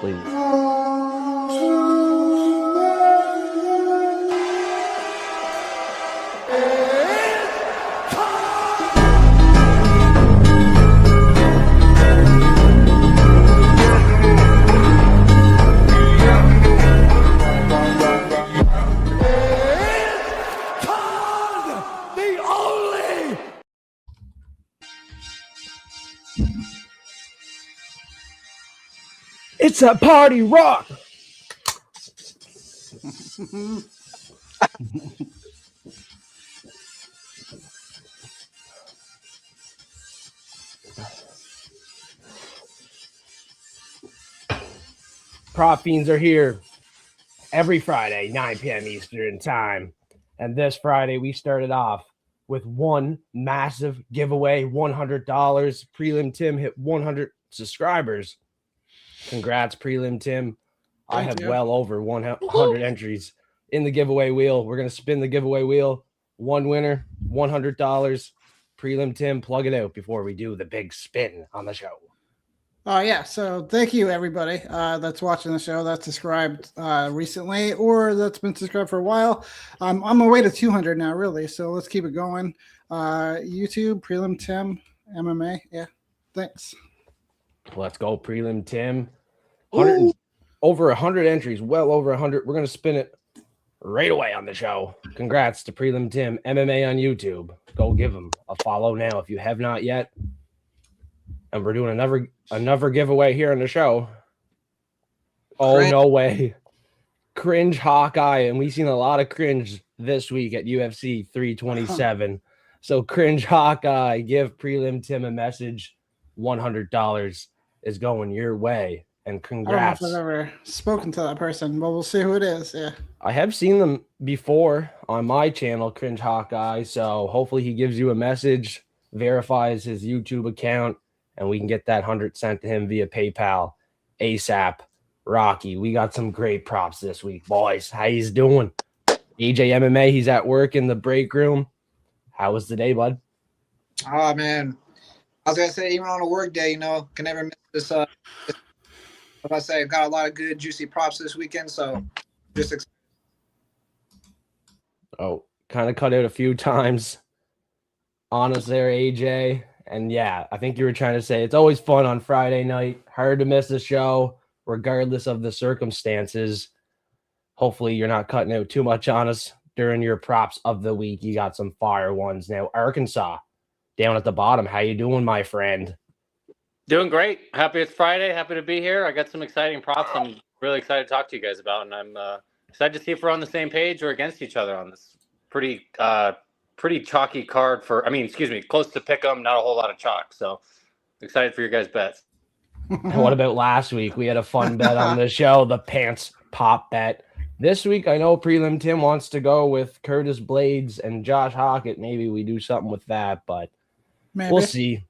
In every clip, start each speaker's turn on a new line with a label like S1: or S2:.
S1: please. It's a party rock. Prop Fiends are here every Friday, 9 p.m. Eastern time. And this Friday, we started off with one massive giveaway, $100. Prelim Tim hit 100 subscribers. Congrats, Prelim Tim. I have well over 100 entries in the giveaway wheel. We're going to spin the giveaway wheel. One winner, $100. Prelim Tim, plug it out before we do the big spin on the show.
S2: Oh, yeah. So thank you, everybody that's watching the show, that's subscribed recently or that's been subscribed for a while. I'm on my way to 200 now, really. So let's keep it going. YouTube, Prelim Tim, MMA. Yeah. Thanks.
S1: Let's go, Prelim Tim. Over 100 entries, well over 100. We're going to spin it right away on the show. Congrats to Prelim Tim, MMA on YouTube. Go give him a follow now if you have not yet. And we're doing another giveaway here on the show. Oh, no way. Cringe Hawkeye. And we've seen a lot of cringe this week at UFC 327. So Cringe Hawkeye, give Prelim Tim a message. $100 is going your way. And congrats.
S2: I don't know if I've ever spoken to that person, but we'll see who it is. Yeah.
S1: I have seen them before on my channel, Cringe Hawkeye. So hopefully he gives you a message, verifies his YouTube account, and we can get that 100 sent to him via PayPal ASAP. Rocky, we got some great props this week, boys. How he's doing? AJ MMA, he's at work in the break room. How was the day, bud?
S3: Oh, man. I was going to say, even on a work day, can never miss this. Like I say, I've got a lot of good, juicy props this weekend, so just excited.
S1: Oh, kind of cut out a few times on us there, AJ. And yeah, I think you were trying to say it's always fun on Friday night. Hard to miss the show, regardless of the circumstances. Hopefully you're not cutting out too much on us during your props of the week. You got some fire ones now. Arkansas, down at the bottom. How you doing, my friend?
S4: Doing great. Happy it's Friday. Happy to be here. I got some exciting props I'm really excited to talk to you guys about, and I'm excited to see if we're on the same page or against each other on this pretty chalky card close to pick 'em, not a whole lot of chalk. So excited for your guys' bets.
S1: What about last week? We had a fun bet on the show, the pants pop bet. This week, I know Prelim Tim wants to go with Curtis Blades and Josh Hockett. Maybe we do something with that, but we'll see.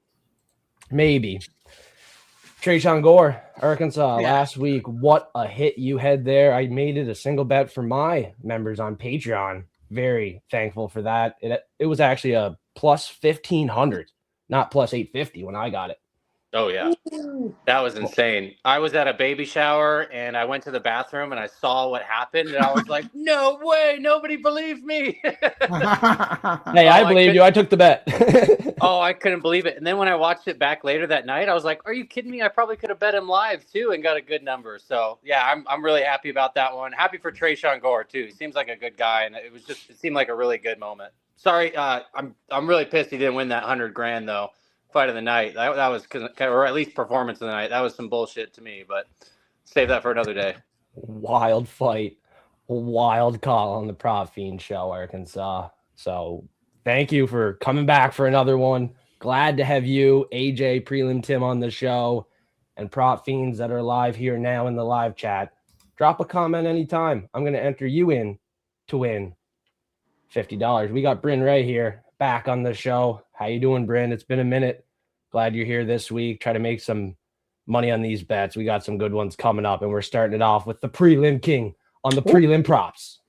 S1: Maybe. Trayshawn Gore, Arkansas, last week. What a hit you had there. I made it a single bet for my members on Patreon. Very thankful for that. It was actually a plus 1,500, not plus 850 when I got it.
S4: Oh, yeah. That was insane. I was at a baby shower, and I went to the bathroom, and I saw what happened, and I was like, no way, nobody believed me.
S1: Hey, I believed you. I took the bet.
S4: Oh, I couldn't believe it. And then when I watched it back later that night, I was like, are you kidding me? I probably could have bet him live, too, and got a good number. So, yeah, I'm really happy about that one. Happy for Trayshawn Gore, too. He seems like a good guy, and it seemed like a really good moment. Sorry, I'm really pissed he didn't win that $100,000, though. Fight of the night. That was, or at least performance of the night. That was some bullshit to me, but save that for another day.
S1: Wild fight. Wild call on the Prop Fiend show, Arkansas. So thank you for coming back for another one. Glad to have you, AJ, Prelim Tim on the show, and Prop Fiends that are live here now in the live chat. Drop a comment anytime. I'm going to enter you in to win $50. We got Bryn right here back on the show. How you doing, Bryn? It's been a minute. Glad you're here this week. Try to make some money on these bets. We got some good ones coming up, and we're starting it off with the Prelim King on the prelim props.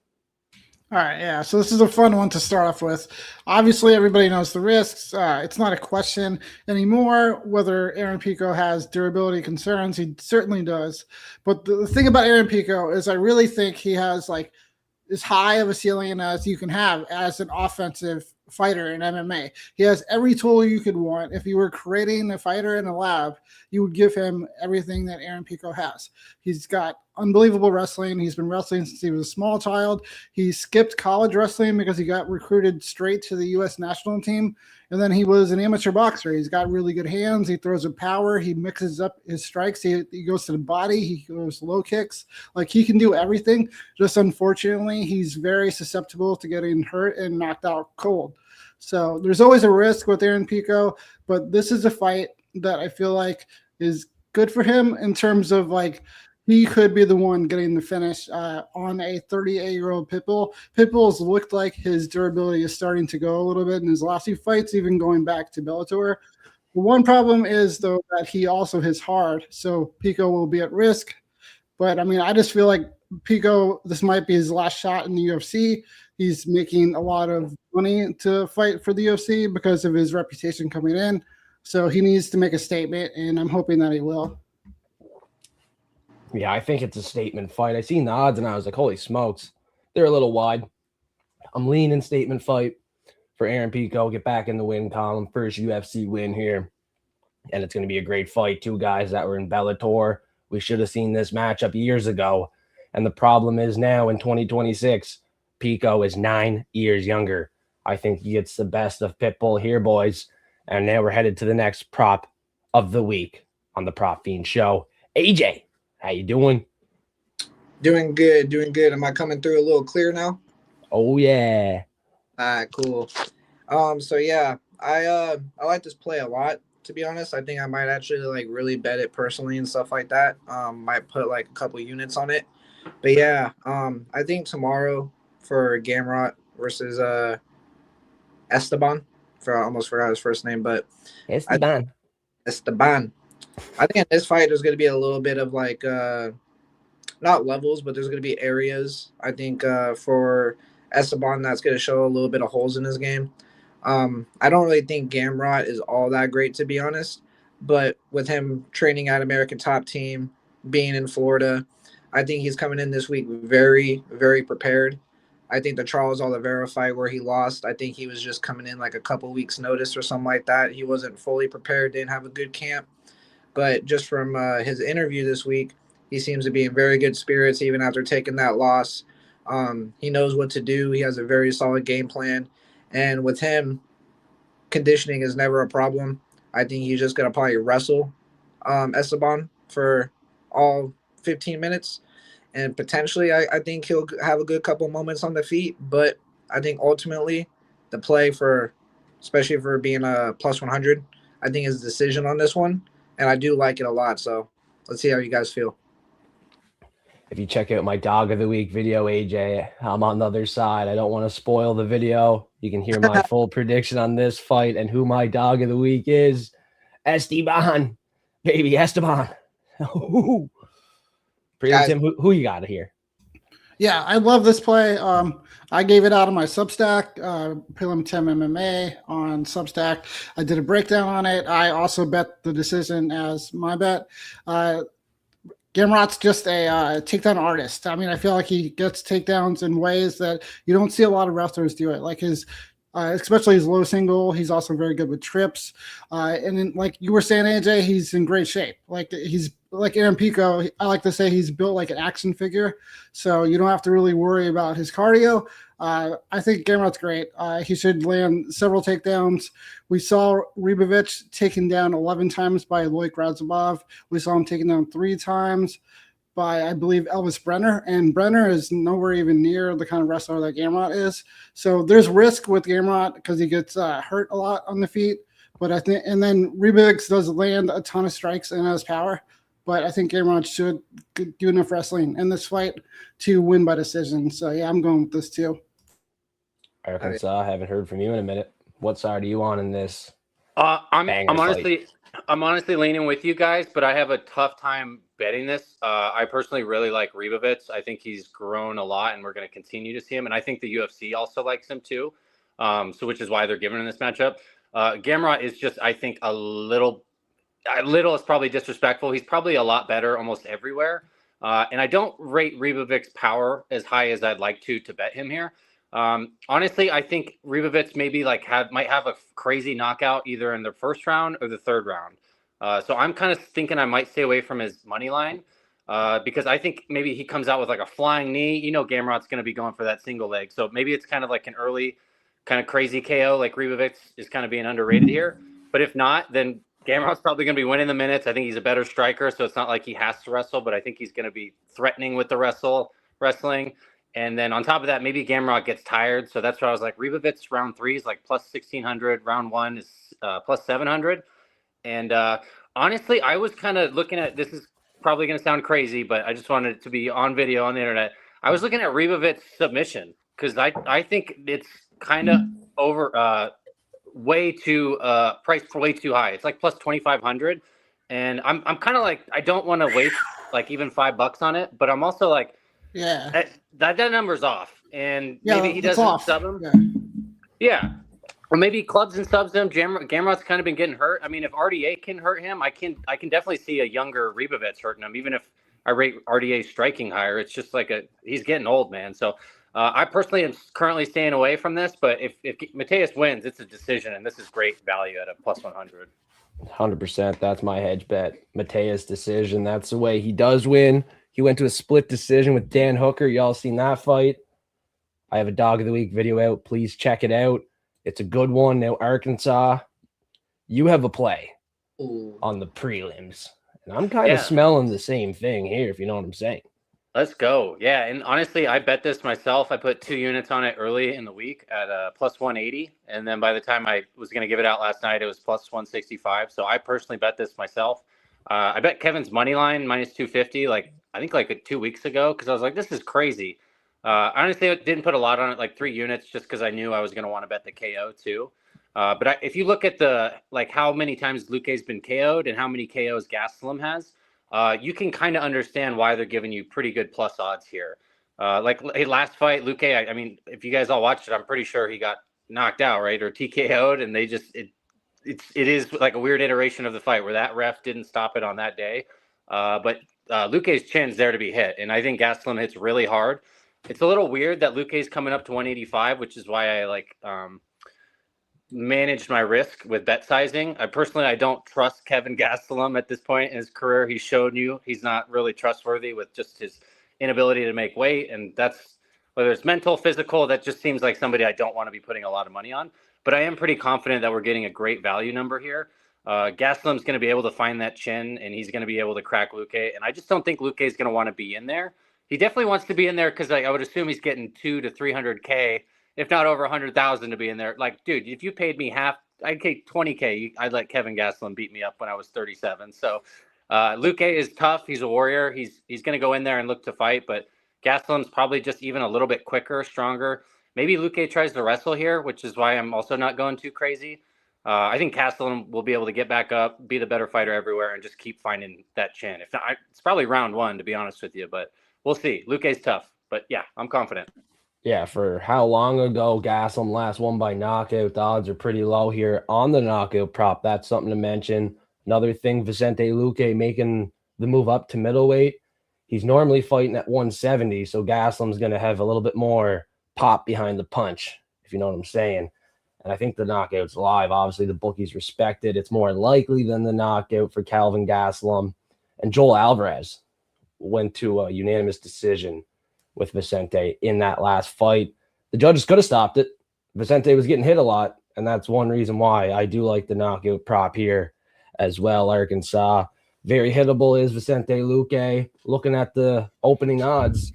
S2: All right, yeah. So this is a fun one to start off with. Obviously, everybody knows the risks. It's not a question anymore whether Aaron Pico has durability concerns. He certainly does. But the thing about Aaron Pico is I really think he has like as high of a ceiling as you can have as an offensive fighter in MMA. He has every tool you could want. If you were creating a fighter in a lab, you would give him everything that Aaron Pico has. He's got unbelievable wrestling. He's been wrestling since he was a small child. He skipped college wrestling because he got recruited straight to the U.S. national team. And then he was an amateur boxer. He's got really good hands. He throws with power. He mixes up his strikes. He goes to the body. He goes low kicks. Like he can do everything. Just unfortunately, he's very susceptible to getting hurt and knocked out cold. So there's always a risk with Aaron Pico, but this is a fight that I feel like is good for him in terms of like he could be the one getting the finish on a 38-year-old Pitbull. Pitbull's looked like his durability is starting to go a little bit in his last few fights, even going back to Bellator. The one problem is, though, that he also hits hard, so Pico will be at risk. But, I mean, I just feel like Pico, this might be his last shot in the UFC. He's making a lot of money to fight for the UFC because of his reputation coming in. So he needs to make a statement, and I'm hoping that he will.
S1: Yeah, I think it's a statement fight. I seen the odds and I was like, holy smokes, they're a little wide. I'm leaning statement fight for Aaron Pico. Get back in the win column. First UFC win here. And it's going to be a great fight. Two guys that were in Bellator. We should have seen this matchup years ago. And the problem is now in 2026, Pico is 9 years younger. I think he gets the best of Pitbull here, boys. And now we're headed to the next prop of the week on the Prop Fiends show. AJ, how you doing?
S3: Doing good. Am I coming through a little clear now?
S1: Oh, yeah.
S3: All right, cool. So yeah, I like this play a lot, to be honest. I think I might actually like really bet it personally and stuff like that. Might put like a couple units on it. But yeah, I think tomorrow for Gamrot versus Esteban. I almost forgot his first name, but
S1: Esteban.
S3: I think in this fight there's going to be a little bit of like not levels, but there's going to be areas. I think for Esteban that's going to show a little bit of holes in his game. I don't really think Gamrot is all that great, to be honest, but with him training at American Top Team, being in Florida, I think he's coming in this week very, very prepared. I think the Charles Oliveira fight where he lost, I think he was just coming in like a couple weeks notice or something like that. He wasn't fully prepared, didn't have a good camp. But just from his interview this week, he seems to be in very good spirits even after taking that loss. He knows what to do. He has a very solid game plan. And with him, conditioning is never a problem. I think he's just going to probably wrestle Esteban for all 15 minutes. And potentially, I think he'll have a good couple moments on the feet. But I think ultimately, the play for, especially for being a plus 100, I think his decision on this one. And I do like it a lot. So let's see how you guys feel.
S1: If you check out my dog of the week video, AJ, I'm on the other side. I don't want to spoil the video. You can hear my full prediction on this fight and who my dog of the week is. Esteban, baby, Esteban. Prelim Tim, who you got here?
S2: Yeah, I love this play. I gave it out of my Substack, Prelim Tim MMA on Substack. I did a breakdown on it. I also bet the decision as my bet. Gamrot's just a takedown artist. I mean, I feel like he gets takedowns in ways that you don't see a lot of wrestlers do it. Like his, especially his low single, he's also very good with trips. And then, like you were saying, AJ, he's in great shape. Like he's like Aaron Pico. I like to say he's built like an action figure, so you don't have to really worry about his cardio. I think Gamrot's great. He should land several takedowns. We saw Ribovic taken down 11 times by Loic Radzhabov. We saw him taken down 3 times by, I believe, Elvis Brenner. And Brenner is nowhere even near the kind of wrestler that Gamrot is. So there's risk with Gamrot because he gets hurt a lot on the feet. But I think, and then Ribovic does land a ton of strikes and has power. But I think Gamrot should do enough wrestling in this fight to win by decision. So yeah, I'm going with this too.
S1: Arkansas, I haven't heard from you in a minute. What side are you on in this?
S4: I'm honestly, I'm honestly leaning with you guys, but I have a tough time betting this. I personally really like Ribovitz. I think he's grown a lot, and we're going to continue to see him. And I think the UFC also likes him too. So which is why they're giving him this matchup. Gamrot is just, I think, a little is probably disrespectful. He's probably a lot better almost everywhere. And I don't rate Ribovic's power as high as I'd like to bet him here. Honestly, I think Ribovitz maybe might have a crazy knockout either in the first round or the third round. So I'm kind of thinking I might stay away from his money line because I think maybe he comes out with like a flying knee. You know, Gamrot's going to be going for that single leg. So maybe it's kind of like an early kind of crazy KO, like Ribovitz is kind of being underrated here. But if not, then Gamrot's probably going to be winning the minutes. I think he's a better striker, so it's not like he has to wrestle, but I think he's going to be threatening with the wrestling. And then on top of that, maybe Gamrot gets tired. So that's why I was like, Ribovitz round 3 is like plus 1,600. Round 1 is plus 700. And honestly, I was kind of looking at, this is probably going to sound crazy, but I just wanted it to be on video on the internet. I was looking at Ribovitz submission because I think it's kind of over way too priced way too high. It's like plus 2,500. And I'm kind of like, I don't want to waste like even $5 on it, but I'm also like,
S2: Yeah.
S4: that number's off, and
S2: Yeah,
S4: maybe he
S2: it's
S4: doesn't
S2: off.
S4: sub him.
S2: Yeah.
S4: Yeah, or maybe clubs and subs him. Gamrot's kind of been getting hurt. I mean, if RDA can hurt him, I can definitely see a younger Ribovitz hurting him. Even if I rate RDA striking higher, it's just like he's getting old, man. So I personally am currently staying away from this. But if Mateus wins, it's a decision, and this is great value at a plus 100.
S1: 100%. That's my hedge bet. Mateus decision. That's the way he does win. He went to a split decision with Dan Hooker. Y'all seen that fight? I have a Dog of the Week video out. Please check it out. It's a good one. Now, Arkansas, you have a play on the prelims. And I'm kind of smelling the same thing here, if you know what I'm saying.
S4: Let's go. Yeah, and honestly, I bet this myself. I put 2 units on it early in the week at plus 180. And then by the time I was going to give it out last night, it was plus 165. So I personally bet this myself. I bet Kevin's money line minus 250, I think 2 weeks ago, because I was like, this is crazy. Honestly, I didn't put a lot on it, like 3 units, just because I knew I was going to want to bet the KO too. But if you look at how many times Luque's been KO'd and how many KOs Gastelum has, you can kind of understand why they're giving you pretty good plus odds here. Last fight, Luque, I mean, if you guys all watched it, I'm pretty sure he got knocked out, right? Or TKO'd, and it is like a weird iteration of the fight where that ref didn't stop it on that day. But Luque's chin's there to be hit, and I think Gastelum hits really hard. It's a little weird that Luque's coming up to 185, which is why I managed my risk with bet sizing. I don't trust Kevin Gastelum at this point in his career. He's shown you he's not really trustworthy with just his inability to make weight, and that's whether it's mental, physical. That just seems like somebody I don't want to be putting a lot of money on. But I am pretty confident that we're getting a great value number here. Gastelum's going to be able to find that chin, and he's going to be able to crack Luque. And I just don't think Luque is going to want to be in there. He definitely wants to be in there because I would assume he's getting 200 to 300K, if not over 100,000 to be in there. Like, dude, if you paid me half, I'd pay 20K. I'd let Kevin Gastelum beat me up when I was 37. So Luque is tough. He's a warrior. He's going to go in there and look to fight, but Gastelum's probably just even a little bit quicker, stronger. Maybe Luque tries to wrestle here, which is why I'm also not going too crazy. I think Gastelum will be able to get back up, be the better fighter everywhere, and just keep finding that chin. If not, it's probably round 1, to be honest with you, but we'll see. Luque's tough, but yeah, I'm confident.
S1: Yeah, for how long ago Gastelum last won by knockout, the odds are pretty low here on the knockout prop. That's something to mention. Another thing, Vicente Luque making the move up to middleweight. He's normally fighting at 170, so Gastelum's going to have a little bit more pop behind the punch, if you know what I'm saying. And I think the knockout's live. Obviously, the bookies respect it. It's more likely than the knockout for Calvin Gastelum. And Joel Alvarez went to a unanimous decision with Vicente in that last fight. The judges could have stopped it. Vicente was getting hit a lot, and that's one reason why I do like the knockout prop here as well. Arkansas, very hittable is Vicente Luque. Looking at the opening odds,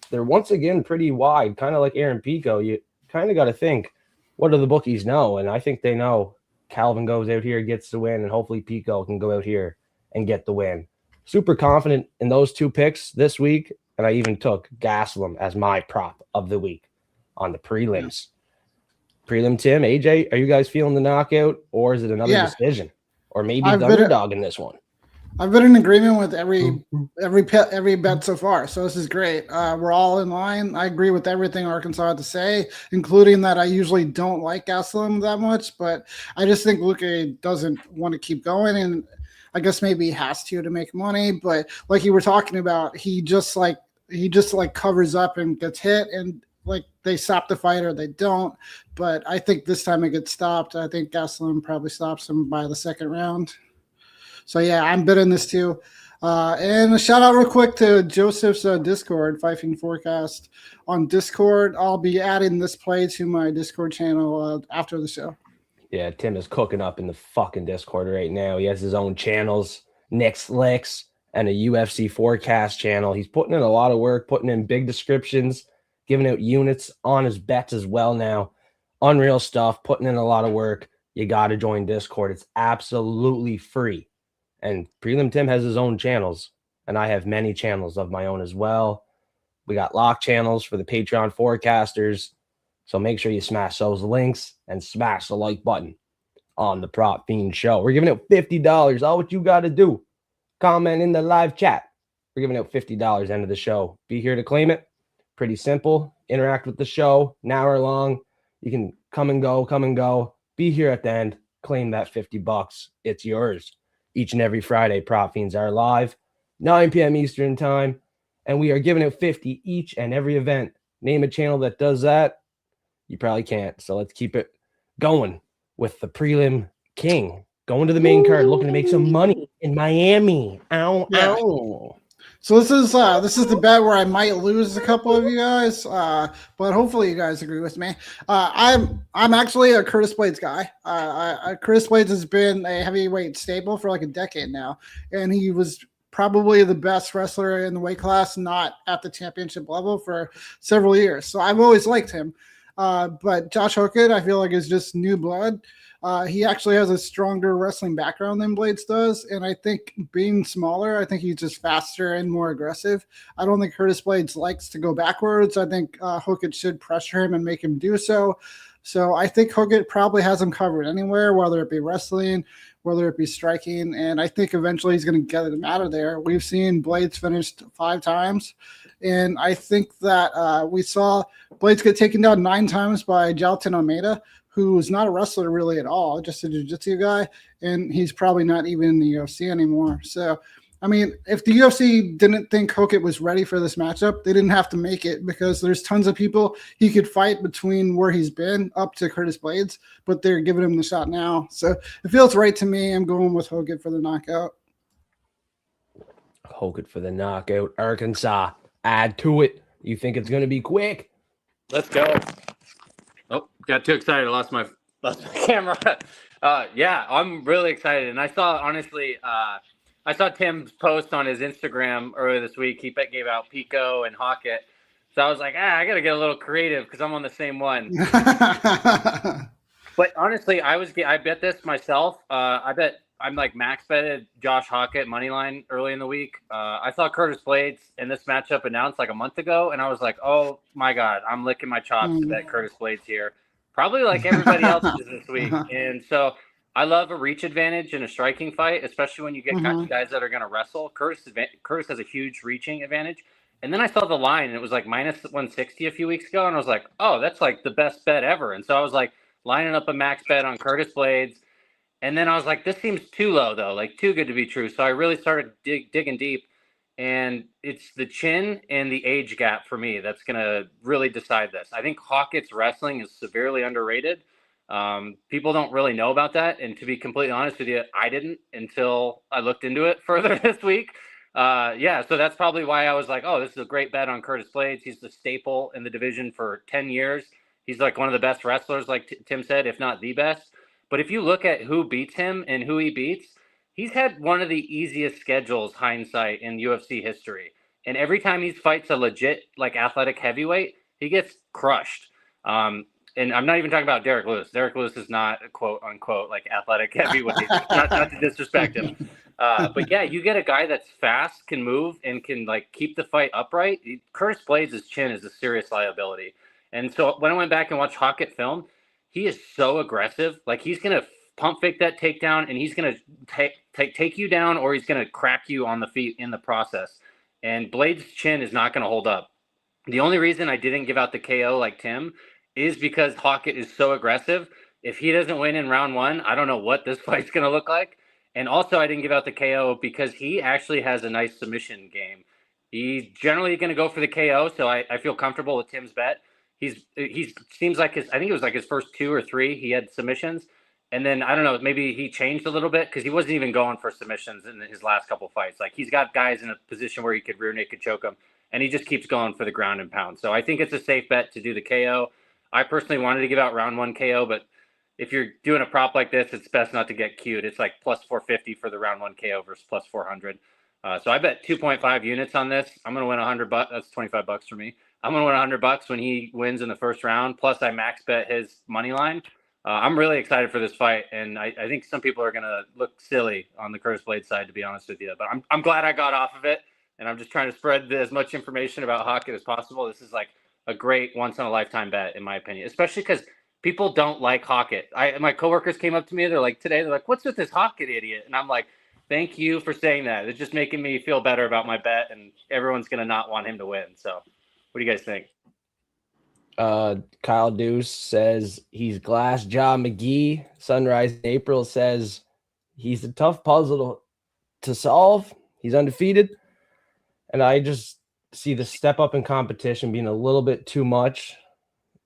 S1: they're once again pretty wide, kind of like Aaron Pico. You kind of got to think, what do the bookies know? And I think they know Calvin goes out here, gets the win, and hopefully Pico can go out here and get the win. Super confident in those 2 picks this week, and I even took Gastelum as my prop of the week on the prelims. Prelim Tim, AJ, are you guys feeling the knockout, or is it another decision? or maybe
S2: I've
S1: the
S2: been-
S1: underdog in this one.
S2: I've been in agreement with every bet so far, so this is great. We're all in line. I agree with everything Arkansas had to say, including that I usually don't like Gastelum that much, but I just think Luca doesn't want to keep going, and I guess maybe he has to make money. But like you were talking about, he just covers up and gets hit, and like they stop the fight or they don't. But I think this time it gets stopped. I think Gastelum probably stops him by the second round. So yeah, I'm bidding this too. And a shout out real quick to Joseph's Discord, Fighting Forecast on Discord. I'll be adding this play to my Discord channel after the show.
S1: Yeah, Tim is cooking up in the fucking Discord right now. He has his own channels, Nick's Licks, and a UFC forecast channel. He's putting in a lot of work, putting in big descriptions, giving out units on his bets as well now. Unreal stuff, putting in a lot of work. You got to join Discord. It's absolutely free. And Prelim Tim has his own channels, and I have many channels of my own as well. We got lock channels for the Patreon forecasters. So make sure you smash those links and smash the like button on the Prop Fiend show. We're giving out $50. All what you got to do, comment in the live chat. We're giving out $50 end of the show. Be here to claim it. Pretty simple. Interact with the show. An hour long. You can come and go. Be here at the end. Claim that $50. It's yours. Each and every Friday, Prop Fiends are live, 9 p.m. Eastern time, and we are giving out 50 each and every event. Name a channel that does that. You probably can't. So let's keep it going with the Prelim King going to the main card, looking to make some money in Miami. Ow,
S2: Yeah.
S1: ow.
S2: So this is the bet where I might lose a couple of you guys, but hopefully you guys agree with me. I'm actually a Curtis Blades guy. Curtis Blades has been a heavyweight staple for like a decade now, and he was probably the best wrestler in the weight class, not at the championship level, for several years. So I've always liked him. But Josh Hookett, I feel like, is just new blood. He actually has a stronger wrestling background than Blades does, and I think being smaller, I think he's just faster and more aggressive. I don't think Curtis Blades likes to go backwards. I think Hookett should pressure him and make him do so. So I think Hookett probably has him covered anywhere, whether it be wrestling, whether it be striking, and I think eventually he's going to get him out of there. We've seen Blades finished 5 times, and I think that we saw Blades get taken down 9 times by Jalton Almeida, who is not a wrestler really at all, just a jiu-jitsu guy, and he's probably not even in the UFC anymore. So, I mean, if the UFC didn't think Hookett was ready for this matchup, they didn't have to make it, because there's tons of people he could fight between where he's been up to Curtis Blades, but they're giving him the shot now. So it feels right to me. I'm going with Hookett for the knockout.
S1: Hookett for the knockout. Arkansas, add to it. You think it's going to be quick?
S4: Let's go. Oh, got too excited. I lost my camera. Yeah, I'm really excited. And I saw Tim's post on his Instagram earlier this week. He gave out Pico and Hockett. So I was like, I got to get a little creative because I'm on the same one. But honestly, I bet this myself. I'm like max betted Josh Hockett money line early in the week. I saw Curtis Blades in this matchup announced like a month ago, and I was like, oh my God, I'm licking my chops to bet Curtis Blades here. Probably like everybody else is this week. And so I love a reach advantage in a striking fight, especially when you get guys that are going to wrestle. Curtis has a huge reaching advantage. And then I saw the line, and it was like minus 160 a few weeks ago, and I was like, oh, that's like the best bet ever. And so I was like lining up a max bet on Curtis Blades. And then I was like, this seems too low, though, like too good to be true. So I really started digging deep. And it's the chin and the age gap for me that's going to really decide this. I think Hockett's wrestling is severely underrated. People don't really know about that. And to be completely honest with you, I didn't until I looked into it further this week. So that's probably why I was like, oh, this is a great bet on Curtis Blades. He's the staple in the division for 10 years. He's like one of the best wrestlers, like Tim said, if not the best. But if you look at who beats him and who he beats, he's had one of the easiest schedules, hindsight, in UFC history. And every time he fights a legit, like, athletic heavyweight, he gets crushed. And I'm not even talking about Derek Lewis. Derek Lewis is not a quote-unquote, like, athletic heavyweight. not to disrespect him. But, yeah, you get a guy that's fast, can move, and can, like, keep the fight upright. Curtis Blades' chin is a serious liability. And so when I went back and watched Hockett film, he is so aggressive. Like, he's going to pump fake that takedown, and he's going to take you down, or he's going to crack you on the feet in the process. And Blade's chin is not going to hold up. The only reason I didn't give out the KO like Tim is because Hockett is so aggressive. If he doesn't win in round 1, I don't know what this fight's going to look like. And also, I didn't give out the KO because he actually has a nice submission game. He's generally going to go for the KO, so I feel comfortable with Tim's bet. He seems like I think it was like his first 2 or 3, he had submissions. And then, I don't know, maybe he changed a little bit because he wasn't even going for submissions in his last couple fights. Like, he's got guys in a position where he could rear naked choke them, and he just keeps going for the ground and pound. So I think it's a safe bet to do the KO. I personally wanted to give out round 1 KO, but if you're doing a prop like this, it's best not to get cute. It's like plus 450 for the round 1 KO versus plus 400. So I bet 2.5 units on this. I'm going to win $100. That's $25 for me. I'm going to win $100 when he wins in the first round. Plus, I max bet his money line. I'm really excited for this fight, and I think some people are going to look silly on the Curtis Blade side, to be honest with you. But I'm glad I got off of it, and I'm just trying to spread as much information about Hockett as possible. This is like a great once-in-a-lifetime bet, in my opinion, especially because people don't like Hockett. My coworkers came up to me. They're like, what's with this Hockett idiot? And I'm like, thank you for saying that. It's just making me feel better about my bet, and everyone's going to not want him to win. So what do you guys think?
S1: Kyle Deuce says he's Glass Jaw McGee. Sunrise in April says he's a tough puzzle to solve. He's undefeated. And I just see the step up in competition being a little bit too much.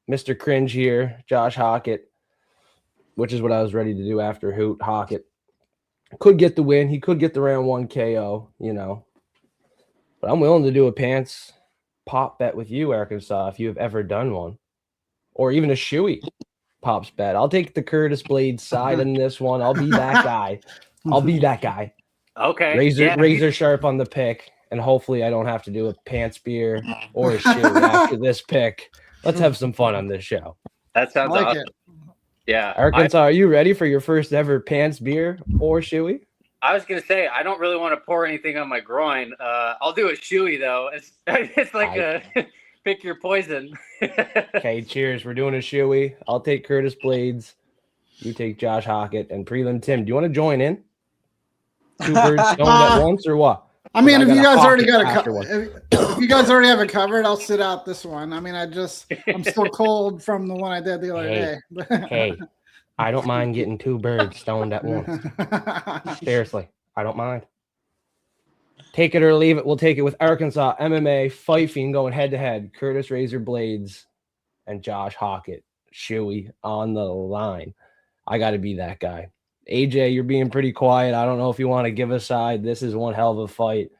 S1: Mr. Cringe here, Josh Hockett, which is what I was ready to do after Hoot. Hockett could get the win. He could get the round 1 KO, But I'm willing to do a pants pop bet with you, Arkansas, if you have ever done one, or even a shoey pops bet. I'll take the Curtis Blade side in this one. I'll be that guy.
S4: Okay.
S1: Razor sharp on the pick, and hopefully I don't have to do a pants beer or a shoey after this pick. Let's have some fun on this show.
S4: That sounds
S2: like
S4: awesome.
S2: it.
S4: Yeah.
S1: Arkansas, are you ready for your first ever pants beer or shoey?
S4: I was going to say, I don't really want to pour anything on my groin. I'll do a shoey, though. It's like pick your poison.
S1: Okay, cheers. We're doing a shoey. I'll take Curtis Blades. You take Josh Hockett and Prelim Tim. Do you want to join in? 2 birds stoned at once or what?
S2: I mean, if you guys already if you guys already have it covered, I'll sit out this one. I mean, I'm still cold from the one I did the other day.
S1: Hey, I don't mind getting 2 birds stoned at once. Seriously, I don't mind. Take it or leave it. We'll take it with Arkansas MMA Fight Fiend going head to head. Curtis Razor Blades and Josh Hockett. Shoey on the line. I got to be that guy. AJ, you're being pretty quiet. I don't know if you want to give a side. This is one hell of a fight.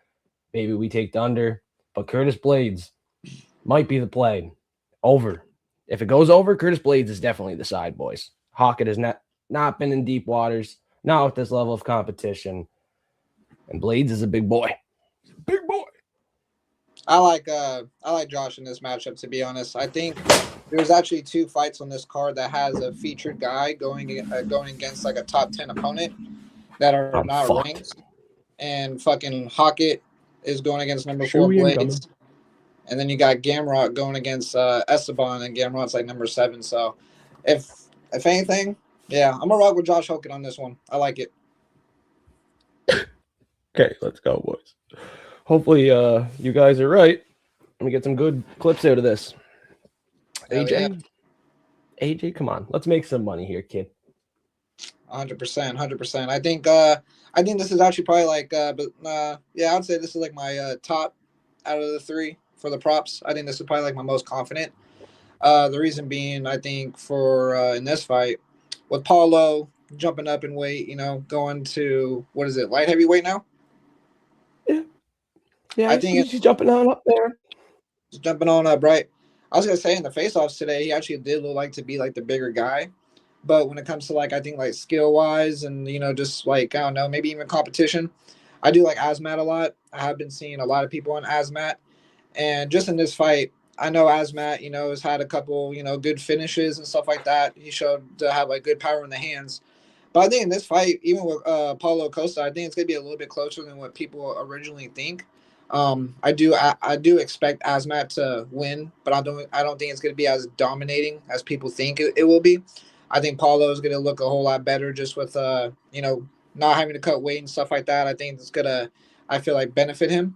S1: Maybe we take the under, but Curtis Blades might be the play. Over. If it goes over, Curtis Blades is definitely the side, boys. Hockett has not been in deep waters, not with this level of competition. And Blades is a big boy. Big boy.
S3: I like Josh in this matchup, to be honest. I think there's actually 2 fights on this card that has a featured guy going against like a top 10 opponent that are not ranked. And fucking Hockett is going against number 4 Blades. And then you got Gamrot going against Esteban, and Gamrot's like number 7. So if anything, yeah, I'm gonna rock with Josh Hockett on this one. I like it.
S1: Okay, let's go, boys. Hopefully you guys are right. Let me get some good clips out of this. AJ, come on. Let's make some money here, kid.
S3: 100%. I think this is actually probably like yeah, I'd say this is like my top out of the 3 for the props. I think this is probably like my most confident. The reason being, I think for in this fight with Paulo jumping up in weight, going to light heavyweight now?
S1: Yeah, I think he's jumping on up there.
S3: He's jumping on up, right? I was gonna say in the face-offs today, he actually did look like to be like the bigger guy. But when it comes to like I think like skill wise and just like I don't know, maybe even competition, I do like Azmat a lot. I have been seeing a lot of people on Azmat, and just in this fight, I know Azmat, has had a couple good finishes and stuff like that. He showed to have like good power in the hands. But I think in this fight, even with Paulo Costa, I think it's gonna be a little bit closer than what people originally think. I do expect Azmat to win, but I don't think it's going to be as dominating as people think it will be. I think Paulo is going to look a whole lot better just with not having to cut weight and stuff like that. I think it's gonna, I feel like, benefit him.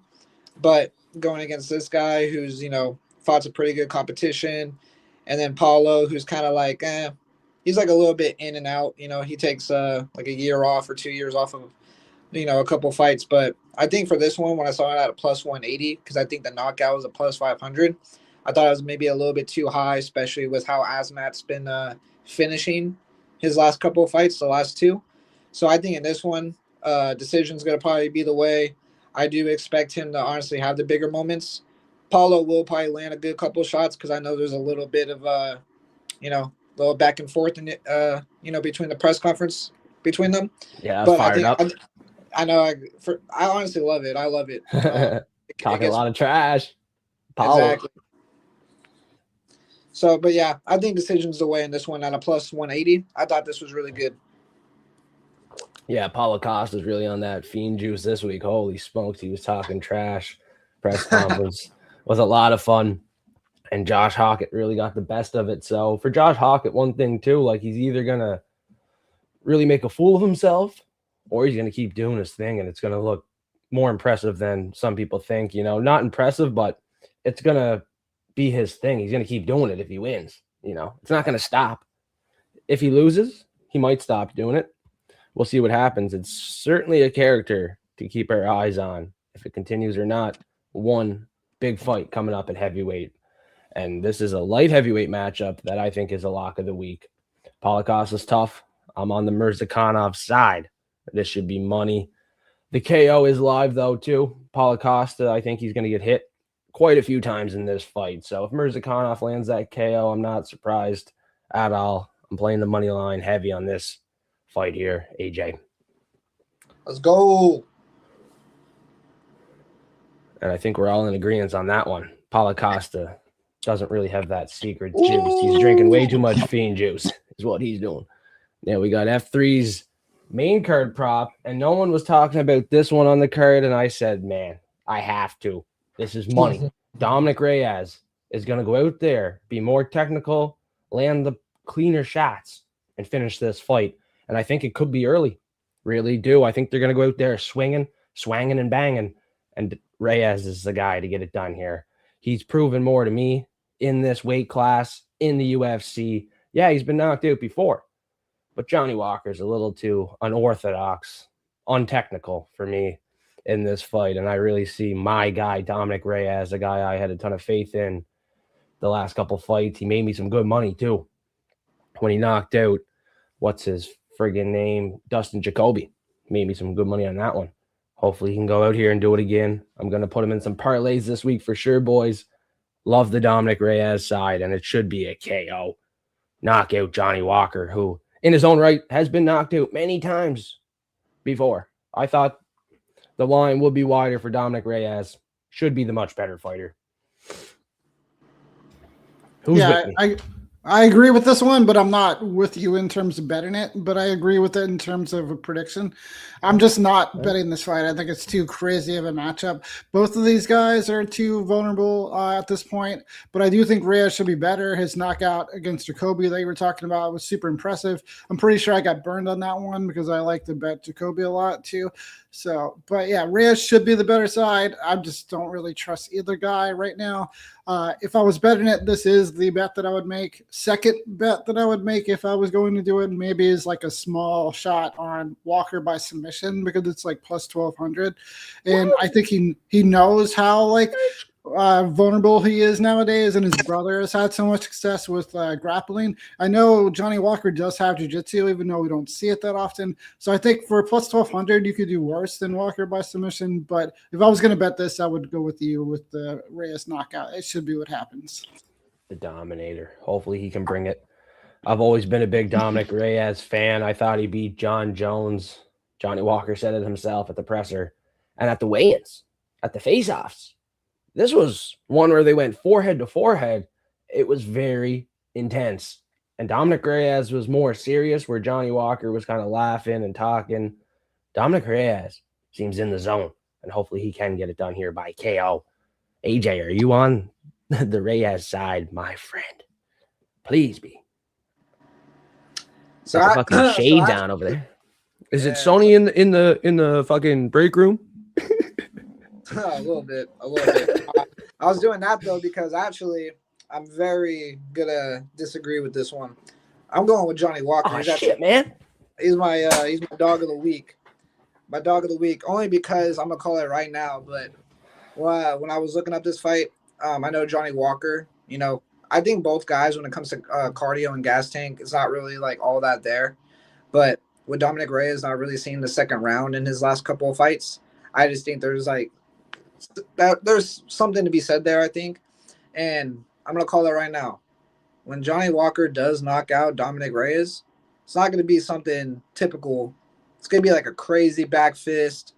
S3: But going against this guy who's fought some pretty good competition, and then Paulo who's kind of like he's like a little bit in and out. He takes like a year off or 2 years off of a couple fights. But I think for this one, when I saw it at a plus 180, because I think the knockout was a plus 500, I thought it was maybe a little bit too high, especially with how Azmat's been finishing his last couple of fights, the last two. So I think in this one, decision's going to probably be the way. I do expect him to honestly have the bigger moments. Paulo will probably land a good couple of shots because I know there's a little bit of little back and forth in it, between the press conference between them.
S1: Yeah,
S3: but
S1: fired up.
S3: I know. I honestly love it. I love it.
S1: Talking a lot of trash. Paulo.
S3: Exactly. So, but yeah, I think decision's the way in this one at a plus 180. I thought this was really good.
S1: Yeah, Paulo Costa is really on that Fiend juice this week. Holy smokes, he was talking trash. Press conference was a lot of fun. And Josh Hockett really got the best of it. So for Josh Hockett, one thing too, like he's either going to really make a fool of himself or he's going to keep doing his thing and it's going to look more impressive than some people think. Not impressive, but it's going to be his thing. He's going to keep doing it if he wins. It's not going to stop. If he loses, he might stop doing it. We'll see what happens. It's certainly a character to keep our eyes on if it continues or not. One big fight coming up at heavyweight. And this is a light heavyweight matchup that I think is a lock of the week. Paulo Costa's tough. I'm on the Mirzakhanov side. This should be money. The KO is live, though, too. Paulo Costa, I think he's going to get hit quite a few times in this fight. So if Mirzakhanov lands that KO, I'm not surprised at all. I'm playing the money line heavy on this fight here, AJ.
S3: Let's go.
S1: And I think we're all in agreement on that one. Paulo Costa doesn't really have that secret juice. He's drinking way too much Fiend juice is what he's doing. Now we got F3's main card prop, and no one was talking about this one on the card, and I said, man, I have to. This is money. Dominic Reyes is going to go out there, be more technical, land the cleaner shots, and finish this fight. And I think it could be early. Really do. I think they're going to go out there swinging, swanging, and banging. And Reyes is the guy to get it done here. He's proven more to me in this weight class, in the UFC. Yeah, he's been knocked out before. But Johnny Walker's a little too unorthodox, untechnical for me in this fight. And I really see my guy, Dominic Reyes, a guy I had a ton of faith in the last couple fights. He made me some good money, too, when he knocked out, what's his friggin' name, Dustin Jacoby. Made me some good money on that one. Hopefully he can go out here and do it again. I'm going to put him in some parlays this week for sure, boys. Love the Dominic Reyes side, and it should be a KO. Knock out Johnny Walker, who, in his own right, has been knocked out many times before. I thought the line would be wider for Dominic Reyes. Should be the much better fighter. Who's with me?
S2: I agree with this one, but I'm not with you in terms of betting it. But I agree with it in terms of a prediction. I'm just not betting this fight. I think it's too crazy of a matchup. Both of these guys are too vulnerable at this point. But I do think Reyes should be better. His knockout against Jacoby that you were talking about was super impressive. I'm pretty sure I got burned on that one because I like to bet Jacoby a lot too. So, but yeah, Reyes should be the better side. I just don't really trust either guy right now. If I was betting it, this is the bet that I would make. Second bet that I would make if I was going to do it maybe is like a small shot on Walker by submission because it's like plus 1,200. And I think he knows how vulnerable he is nowadays, and his brother has had so much success with grappling. I know Johnny Walker does have jiu-jitsu, even though we don't see it that often. So I think for plus 1,200, you could do worse than Walker by submission. But if I was going to bet this, I would go with you with the Reyes knockout. It should be what happens.
S1: The Dominator. Hopefully he can bring it. I've always been a big Dominic Reyes fan. I thought he beat John Jones. Johnny Walker said it himself at the presser and at the weigh-ins, at the face-offs. This was one where they went forehead to forehead. It was very intense. And Dominic Reyes was more serious, where Johnny Walker was kind of laughing and talking. Dominic Reyes seems in the zone, and hopefully he can get it done here by KO. AJ, are you on the Reyes side, my friend? Please be.
S3: So
S1: Got the
S3: I,
S1: fucking
S3: so
S1: shades
S3: I-
S1: on over there. Is it
S3: Yeah.
S1: Sony in the fucking break room?
S3: a little bit. I was doing that though because actually I'm very gonna disagree with this one. I'm going with Johnny Walker.
S1: Oh shit, man.
S3: He's my dog of the week. My dog of the week, only because I'm gonna call it right now. But when I was looking up this fight, I know Johnny Walker. You know, I think both guys, when it comes to cardio and gas tank, it's not really like all that there. But with Dominic Reyes not really seeing the second round in his last couple of fights, I just think there's something to be said there. I think, and I'm gonna call it right now. When Johnny Walker does knock out Dominic Reyes, it's not gonna be something typical. It's gonna be like a crazy back fist,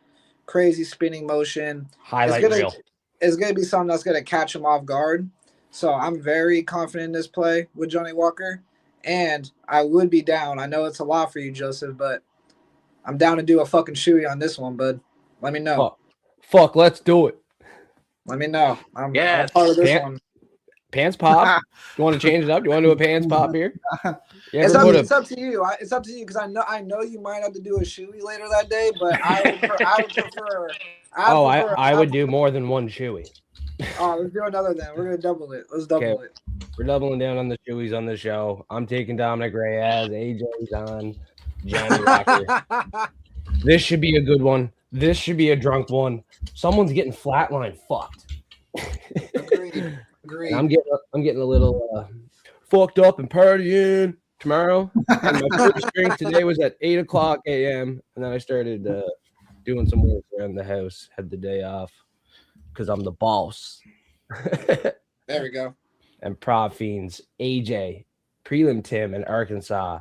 S3: crazy spinning motion.
S1: Highlight reel.
S3: It's gonna be something that's gonna catch him off guard. So I'm very confident in this play with Johnny Walker. And I would be down. I know it's a lot for you, Joseph, but I'm down to do a fucking shoey on this one, bud. Let me know.
S1: Fuck, let's do it.
S3: Let me know. I'm
S4: Yes.
S3: part of this one.
S1: Pants pop. You want to change it up? Do you want to do a pants pop here?
S3: It's up to you. It's up to you because I know you might have to do a shoey later that day, but I would prefer.
S1: I would do more than one shoey.
S3: Oh, let's do another then. We're gonna double it. Let's double it.
S1: We're doubling down on the shoeys on the show. I'm taking Dominic Reyes. AJ's on Johnny Walker. This should be a good one. This should be a drunk one. Someone's getting flatline fucked.
S3: Agreed.
S1: I'm getting a little fucked up and partying tomorrow. And my first drink today was at 8:00 a.m. And then I started doing some work around the house. Had the day off because I'm the boss.
S3: There we go.
S1: And Prop Fiends, AJ, Prelim Tim, and Arkansas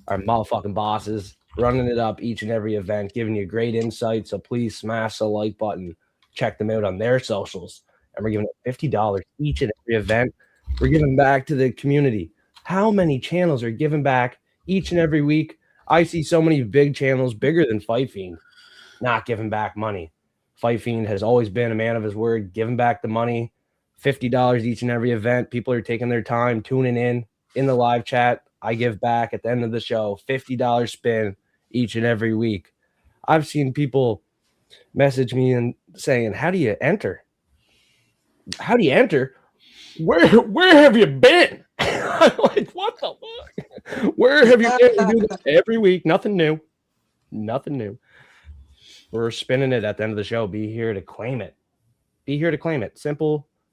S1: are motherfucking bosses, running it up each and every event, giving you great insight. So please smash the like button. Check them out on their socials. And we're giving it $50 each and every event. We're giving back to the community. How many channels are giving back each and every week? I see so many big channels, bigger than Fight Fiend, not giving back money. Fight Fiend has always been a man of his word, giving back the money. $50 each and every event. People are taking their time, tuning in the live chat. I give back at the end of the show, $50 spin each and every week. I've seen people message me and saying, how do you enter? How do you enter? Where have you been? I'm like, what the fuck? Where have you been? We do this every week. Nothing new. We're spinning it at the end of the show. Be here to claim it.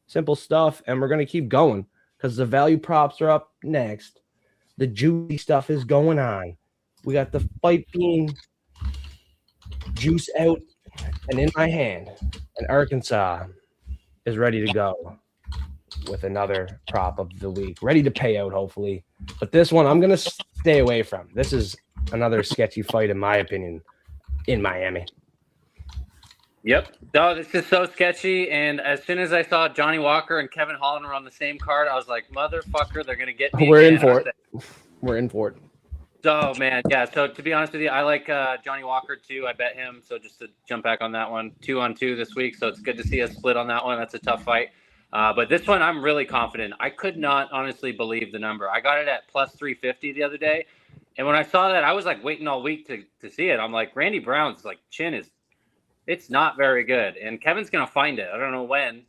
S1: Simple stuff. And we're going to keep going because the value props are up next. The juicy stuff is going on. We got the Fight Fiend juice out and in my hand. And Arkansas is ready to go with another prop of the week. Ready to pay out, hopefully. But this one, I'm going to stay away from. This is another sketchy fight, in my opinion, in Miami.
S4: Yep. No, this is so sketchy. And as soon as I saw Johnny Walker and Kevin Holland were on the same card, I was like, motherfucker, they're going to get me.
S1: We're in for it.
S4: So, man, yeah. So, to be honest with you, I like Johnny Walker, too. I bet him. So, just to jump back on that one, 2-on-2 this week. So, it's good to see us split on that one. That's a tough fight. But this one, I'm really confident. I could not honestly believe the number. I got it at plus 350 the other day. And when I saw that, I was like waiting all week to see it. I'm like, Randy Brown's like chin it's not very good. And Kevin's going to find it. I don't know when,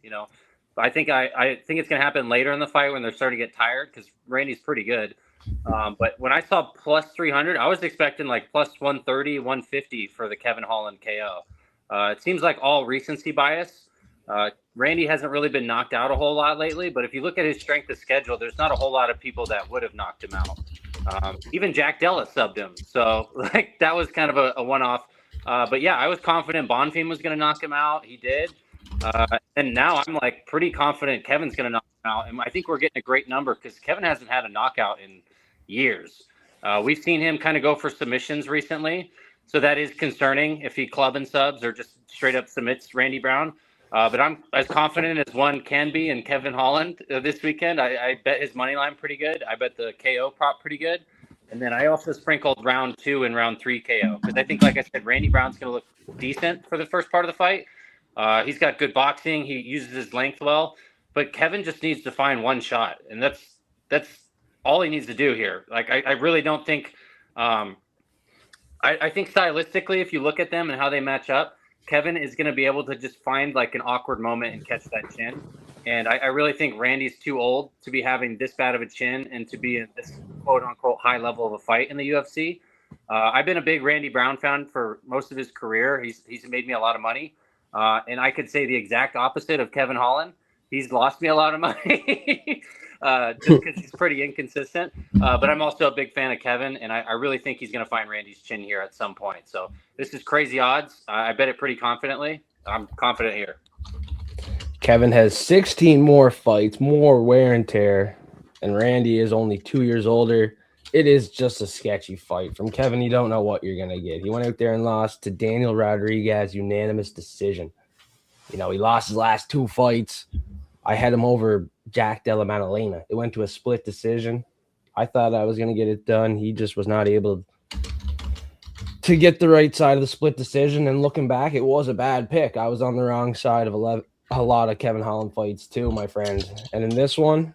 S4: but I think it's going to happen later in the fight when they're starting to get tired because Randy's pretty good. But when I saw plus 300, I was expecting like plus 130, 150 for the Kevin Holland KO. It seems like all recency bias. Randy hasn't really been knocked out a whole lot lately, but if you look at his strength of schedule, there's not a whole lot of people that would have knocked him out. Even Jack Della subbed him. So like that was kind of a one-off. But yeah, I was confident Bonfim was going to knock him out. He did. And now I'm like pretty confident Kevin's going to knock him out. And I think we're getting a great number because Kevin hasn't had a knockout in years. We've seen him kind of go for submissions recently. So that is concerning if he club and subs or just straight up submits Randy Brown. But I'm as confident as one can be in Kevin Holland this weekend. I bet his money line pretty good. I bet the KO prop pretty good. And then I also sprinkled round 2 and round 3 KO because I think, like I said, Randy Brown's going to look decent for the first part of the fight. He's got good boxing. He uses his length well. But Kevin just needs to find one shot. And that's all he needs to do here. Like, I really don't think I think stylistically, if you look at them and how they match up, Kevin is going to be able to just find like an awkward moment and catch that chin. And I really think Randy's too old to be having this bad of a chin and to be in this quote unquote high level of a fight in the UFC. I've been a big Randy Brown fan for most of his career. He's made me a lot of money. And I could say the exact opposite of Kevin Holland. He's lost me a lot of money just because he's pretty inconsistent. But I'm also a big fan of Kevin, and I really think he's going to find Randy's chin here at some point. So this is crazy odds. I bet it pretty confidently. I'm confident here.
S1: Kevin has 16 more fights, more wear and tear, and Randy is only 2 years older. It is just a sketchy fight. From Kevin, you don't know what you're going to get. He went out there and lost to Daniel Rodriguez, unanimous decision. You know, he lost his last 2 fights. I had him over Jack Della Maddalena. It went to a split decision. I thought I was going to get it done. He just was not able to get the right side of the split decision. And looking back, it was a bad pick. I was on the wrong side of a lot of Kevin Holland fights too, my friend. And in this one,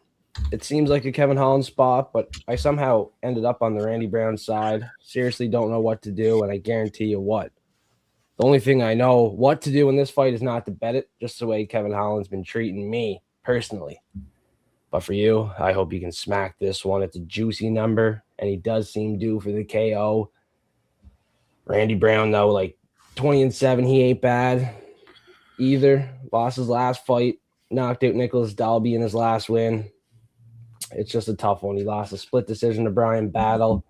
S1: it seems like a Kevin Holland spot, but I somehow ended up on the Randy Brown side. Seriously don't know what to do, and I guarantee you what. The only thing I know what to do in this fight is not to bet it, just the way Kevin Holland's been treating me personally. But for you, I hope you can smack this one. It's a juicy number, and he does seem due for the KO. Randy Brown, though, like 20-7, he ain't bad either. Lost his last fight, knocked out Nicholas Dalby in his last win. It's just a tough one. He lost a split decision to Brian Battle.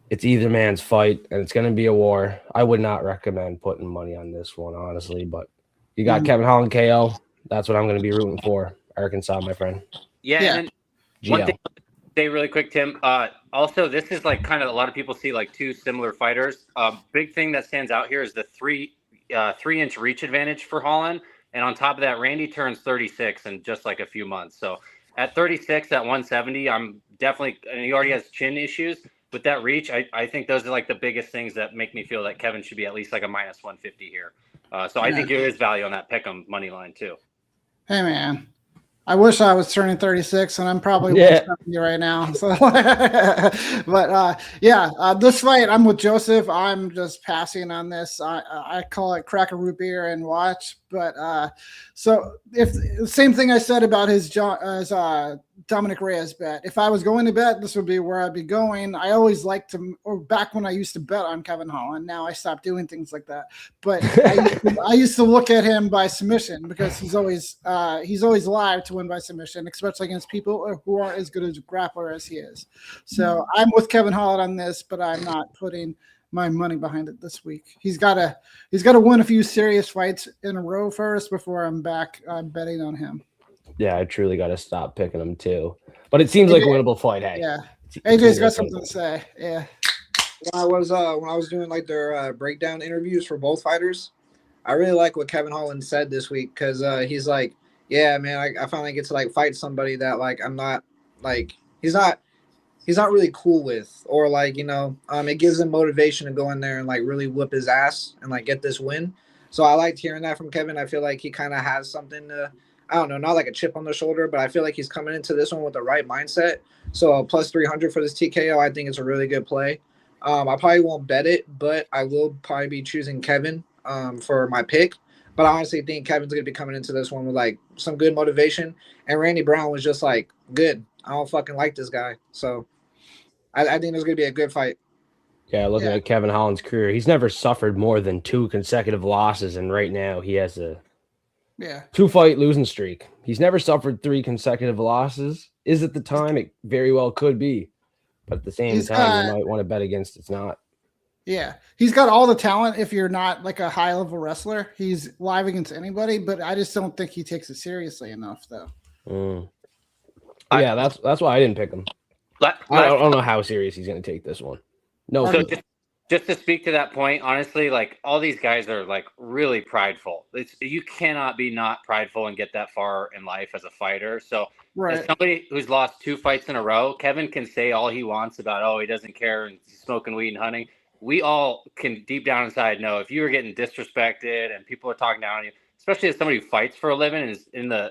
S1: It's either man's fight, and it's going to be a war. I would not recommend putting money on this one, honestly, but you got Kevin Holland KO. That's what I'm going to be rooting for. Arkansas, my friend.
S4: Yeah. And one thing I'll say really quick, Tim. Also, this is like kind of a lot of people see like 2 similar fighters. Big thing that stands out here is the 3-inch reach advantage for Holland. And on top of that, Randy turns 36 in just like a few months. So at 36, at 170, I'm definitely – and he already has chin issues. With that reach, I think those are like the biggest things that make me feel that Kevin should be at least like a minus 150 here. So I think there is value on that pick'em money line too.
S2: Hey man, I wish I was turning 36, and I'm probably 170 right now. So, but this fight, I'm with Joseph. I'm just passing on this. I call it crack a root beer and watch. But so if the same thing I said about his Dominic Reyes bet. If I was going to bet, this would be where I'd be going. I always liked to, or back when I used to bet on Kevin Holland. Now I stopped doing things like that. But I used to look at him by submission because he's always live to win by submission, especially against people who aren't as good as a grappler as he is. So I'm with Kevin Holland on this, but I'm not putting my money behind it this week. He's got to win a few serious fights in a row first before I'm back betting on him.
S1: Yeah, I truly got to stop picking him too. But it seems like a winnable fight. Hey,
S2: yeah, AJ's got something to say. Yeah.
S3: When I was doing like their breakdown interviews for both fighters, I really like what Kevin Holland said this week because he's like, yeah, man, I finally get to like fight somebody that like I'm not like he's not really cool with, or like, you know, it gives him motivation to go in there and like really whip his ass and like get this win. So I liked hearing that from Kevin. I feel like he kind of has something to, I don't know, not like a chip on the shoulder, but I feel like he's coming into this one with the right mindset. So plus 300 for this TKO, I think it's a really good play. I probably won't bet it, but I will probably be choosing Kevin for my pick. But I honestly think Kevin's going to be coming into this one with like some good motivation. And Randy Brown was just like, good. I don't fucking like this guy. So I think there's going to be a good fight.
S1: Yeah, looking at Kevin Holland's career, he's never suffered more than 2 consecutive losses. And right now he has a 2-fight losing streak. He's never suffered 3 consecutive losses. Is it the time? It very well could be. But at the same time, you might want to bet against it's not.
S2: Yeah. He's got all the talent if you're not like a high-level wrestler. He's live against anybody, but I just don't think he takes it seriously enough, though.
S1: Yeah, that's why I didn't pick him. I don't know how serious he's going to take this one. No.
S4: So just to speak to that point, honestly, like all these guys are like really prideful. You cannot be not prideful and get that far in life as a fighter. So as somebody who's lost 2 fights in a row, Kevin can say all he wants about, he doesn't care and he's smoking weed and hunting. We all can deep down inside know if you were getting disrespected and people are talking down on you, especially as somebody who fights for a living and is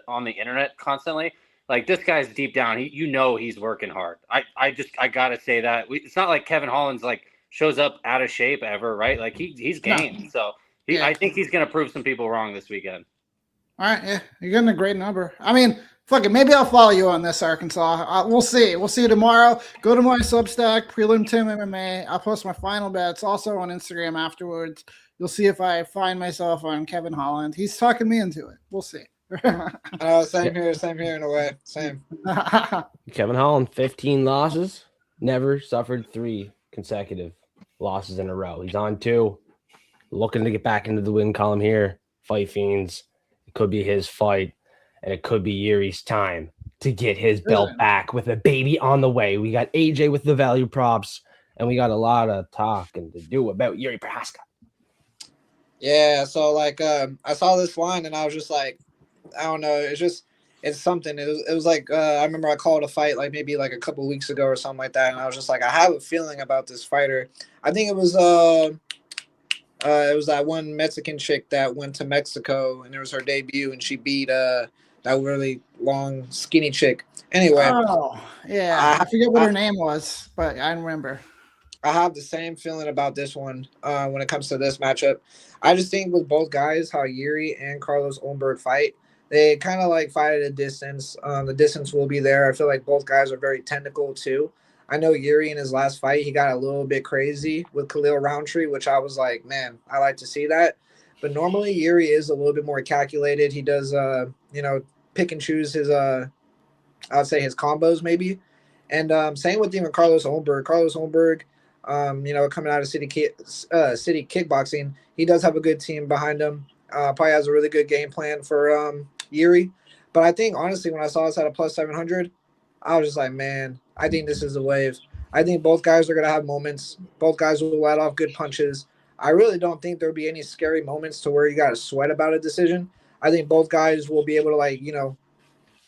S4: on the internet constantly, Like this guy's deep down, he's working hard. I gotta say that it's not like Kevin Holland's like shows up out of shape ever, right? Like he's game. So I think he's gonna prove some people wrong this weekend.
S2: All right, yeah, you're getting a great number. I mean, fuck it, maybe I'll follow you on this, Arkansas. We'll see. We'll see you tomorrow. Go to my Substack, Prelim Tim MMA. I'll post my final bets also on Instagram afterwards. You'll see if I find myself on Kevin Holland. He's talking me into it. We'll see.
S3: Same here in a way. Same.
S1: Kevin Holland, 15 losses, never suffered 3 consecutive losses in a row. He's on 2, looking to get back into the win column here. Fight Fiends. It could be his fight, and it could be Jiri's time to get his belt back with a baby on the way. We got AJ with the value props, and we got a lot of talking to do about Jiri Prochazka.
S3: Yeah, so like I saw this line and I was just like, I don't know. It's something. It was like I remember I called a fight like maybe like a couple of weeks ago or something like that, and I was just like, I have a feeling about this fighter. I think it was that one Mexican chick that went to Mexico and it was her debut and she beat that really long skinny chick. Anyway,
S2: I forget what her name was, but I remember.
S3: I have the same feeling about this one when it comes to this matchup. I just think with both guys, how Jiri and Carlos Ulberg fight, they kind of like fight at a distance. The distance will be there. I feel like both guys are very technical too. I know Jiri in his last fight, he got a little bit crazy with Khalil Roundtree, which I was like, man, I like to see that. But normally Jiri is a little bit more calculated. He does, pick and choose his, I would say his combos maybe. And same with even Carlos Ulberg. Carlos Ulberg, coming out of City Kickboxing, he does have a good team behind him. Probably has a really good game plan for Jiri. But I think, honestly, when I saw this at a plus 700, I was just like, man, I think this is the wave. I think both guys are going to have moments. Both guys will let off good punches. I really don't think there'll be any scary moments to where you got to sweat about a decision. I think both guys will be able to,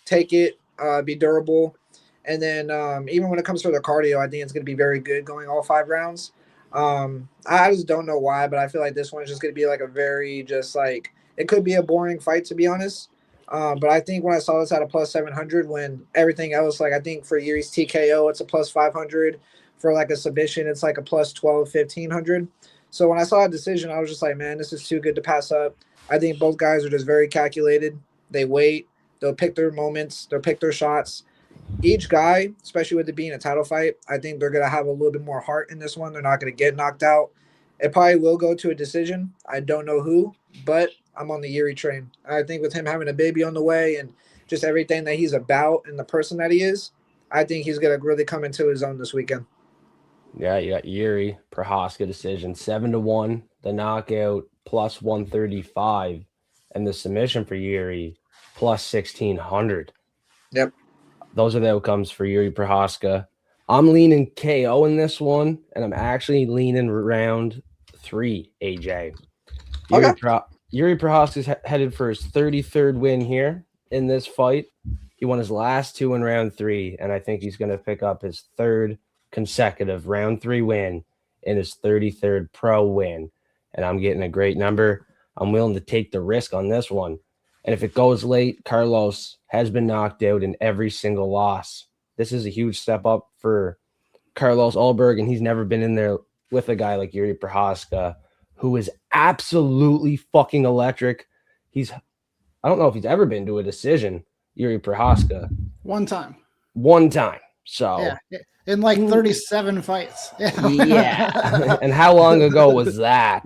S3: take it, be durable. And then even when it comes to the cardio, I think it's going to be very good going all 5 rounds. I just don't know why, but I feel like this one is just going to be like a very it could be a boring fight, to be honest. But I think when I saw this at a plus 700, when everything else, I think for Jiri's TKO, it's a plus 500. For like a submission, it's like a plus 12, 1500. So when I saw a decision, I was just like, man, this is too good to pass up. I think both guys are just very calculated. They wait. They'll pick their moments. They'll pick their shots. Each guy, especially with it being a title fight, I think they're going to have a little bit more heart in this one. They're not going to get knocked out. It probably will go to a decision. I don't know who, but I'm on the Jiri train. I think with him having a baby on the way and just everything that he's about and the person that he is, I think he's going to really come into his own this weekend.
S1: Yeah, you got Jiri Prochazka decision 7-1, the knockout plus 135, and the submission for Jiri plus 1600.
S3: Yep.
S1: Those are the outcomes for Jiri Prochazka. I'm leaning KO in this one, and I'm actually leaning round 3, AJ. Jiri Prochazka's headed for his 33rd win here in this fight. He won his last 2 in round 3, and I think he's going to pick up his 3rd consecutive round 3 win in his 33rd pro win. And I'm getting a great number. I'm willing to take the risk on this one. And if it goes late, Carlos has been knocked out in every single loss. This is a huge step up for Carlos Ulberg, and he's never been in there with a guy like Jiri Prochazka, who is absolutely fucking electric. I don't know if he's ever been to a decision, Jiri Prochazka.
S2: One time.
S1: So
S2: yeah, in 37 fights.
S1: Yeah. And how long ago was that?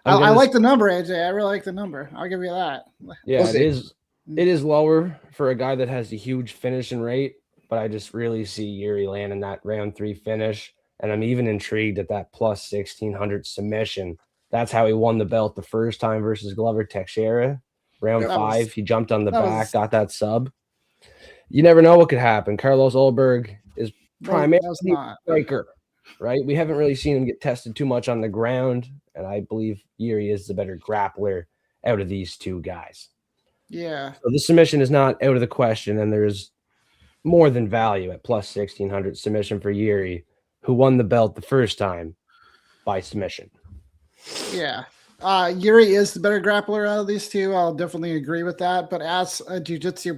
S2: I like the number, AJ. I really like the number. I'll give you that.
S1: Yeah, it is lower for a guy that has a huge finishing rate, but I just really see Jiri landing that round 3 finish. And I'm even intrigued at that plus 1600 submission. That's how he won the belt the first time versus Glover Teixeira. Round 5, he jumped on the back, got that sub. You never know what could happen. Carlos Ulberg is primarily a striker, right? We haven't really seen him get tested too much on the ground, and I believe Jiri is the better grappler out of these 2 guys.
S2: Yeah.
S1: So the submission is not out of the question, and there's more than value at plus 1600 submission for Jiri, who won the belt the first time by submission.
S2: Yeah. Jiri is the better grappler out of these two. I'll definitely agree with that. But as a jiu-jitsu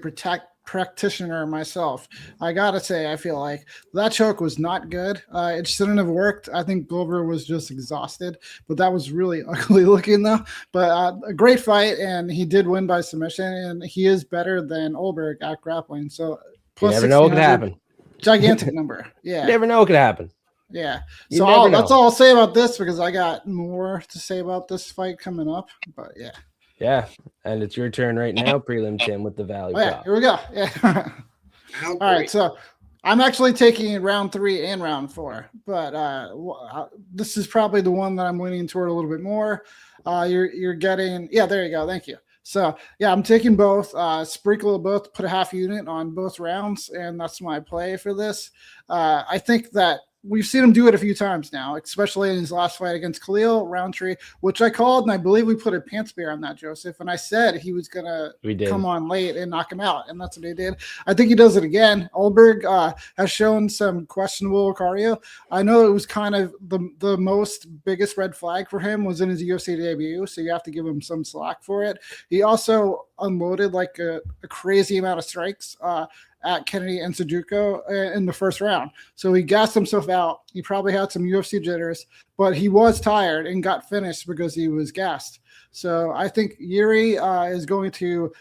S2: practitioner myself, I gotta say, I feel like that choke was not good. It shouldn't have worked. I think Glover was just exhausted, but that was really ugly looking though. But a great fight, and he did win by submission, and he is better than Ulberg at grappling. So
S1: You never know what could
S2: 1600,
S1: happen.
S2: gigantic number. Yeah.
S1: You never know what could happen.
S2: Yeah.
S1: You
S2: So
S1: never know.
S2: that's all I'll say about this, because I got more to say about this fight coming up. But yeah.
S1: Yeah, and it's your turn right now, Prelim Tim, with the value
S2: Oh, yeah.
S1: prop.
S2: Here we go. Yeah. All right. So I'm actually taking round 3 and round 4, but this is probably the one that I'm leaning toward a little bit more. You're getting, yeah, there you go. Thank you. So yeah, I'm taking both, sprinkle both, put a half unit on both rounds, and that's my play for this. I think that we've seen him do it a few times now, especially in his last fight against Khalil Roundtree, which I called, and I believe we put a pants bear on that, Joseph. And I said he was going to come on late and knock him out, and that's what he did. I think he does it again. Ulberg has shown some questionable cardio. I know it was kind of the most biggest red flag for him was in his UFC debut, so you have to give him some slack for it. He also unloaded like a crazy amount of strikes at Kennedy and Sujuko in the first round. So he gassed himself out. He probably had some UFC jitters, but he was tired and got finished because he was gassed. So I think Jiri is going to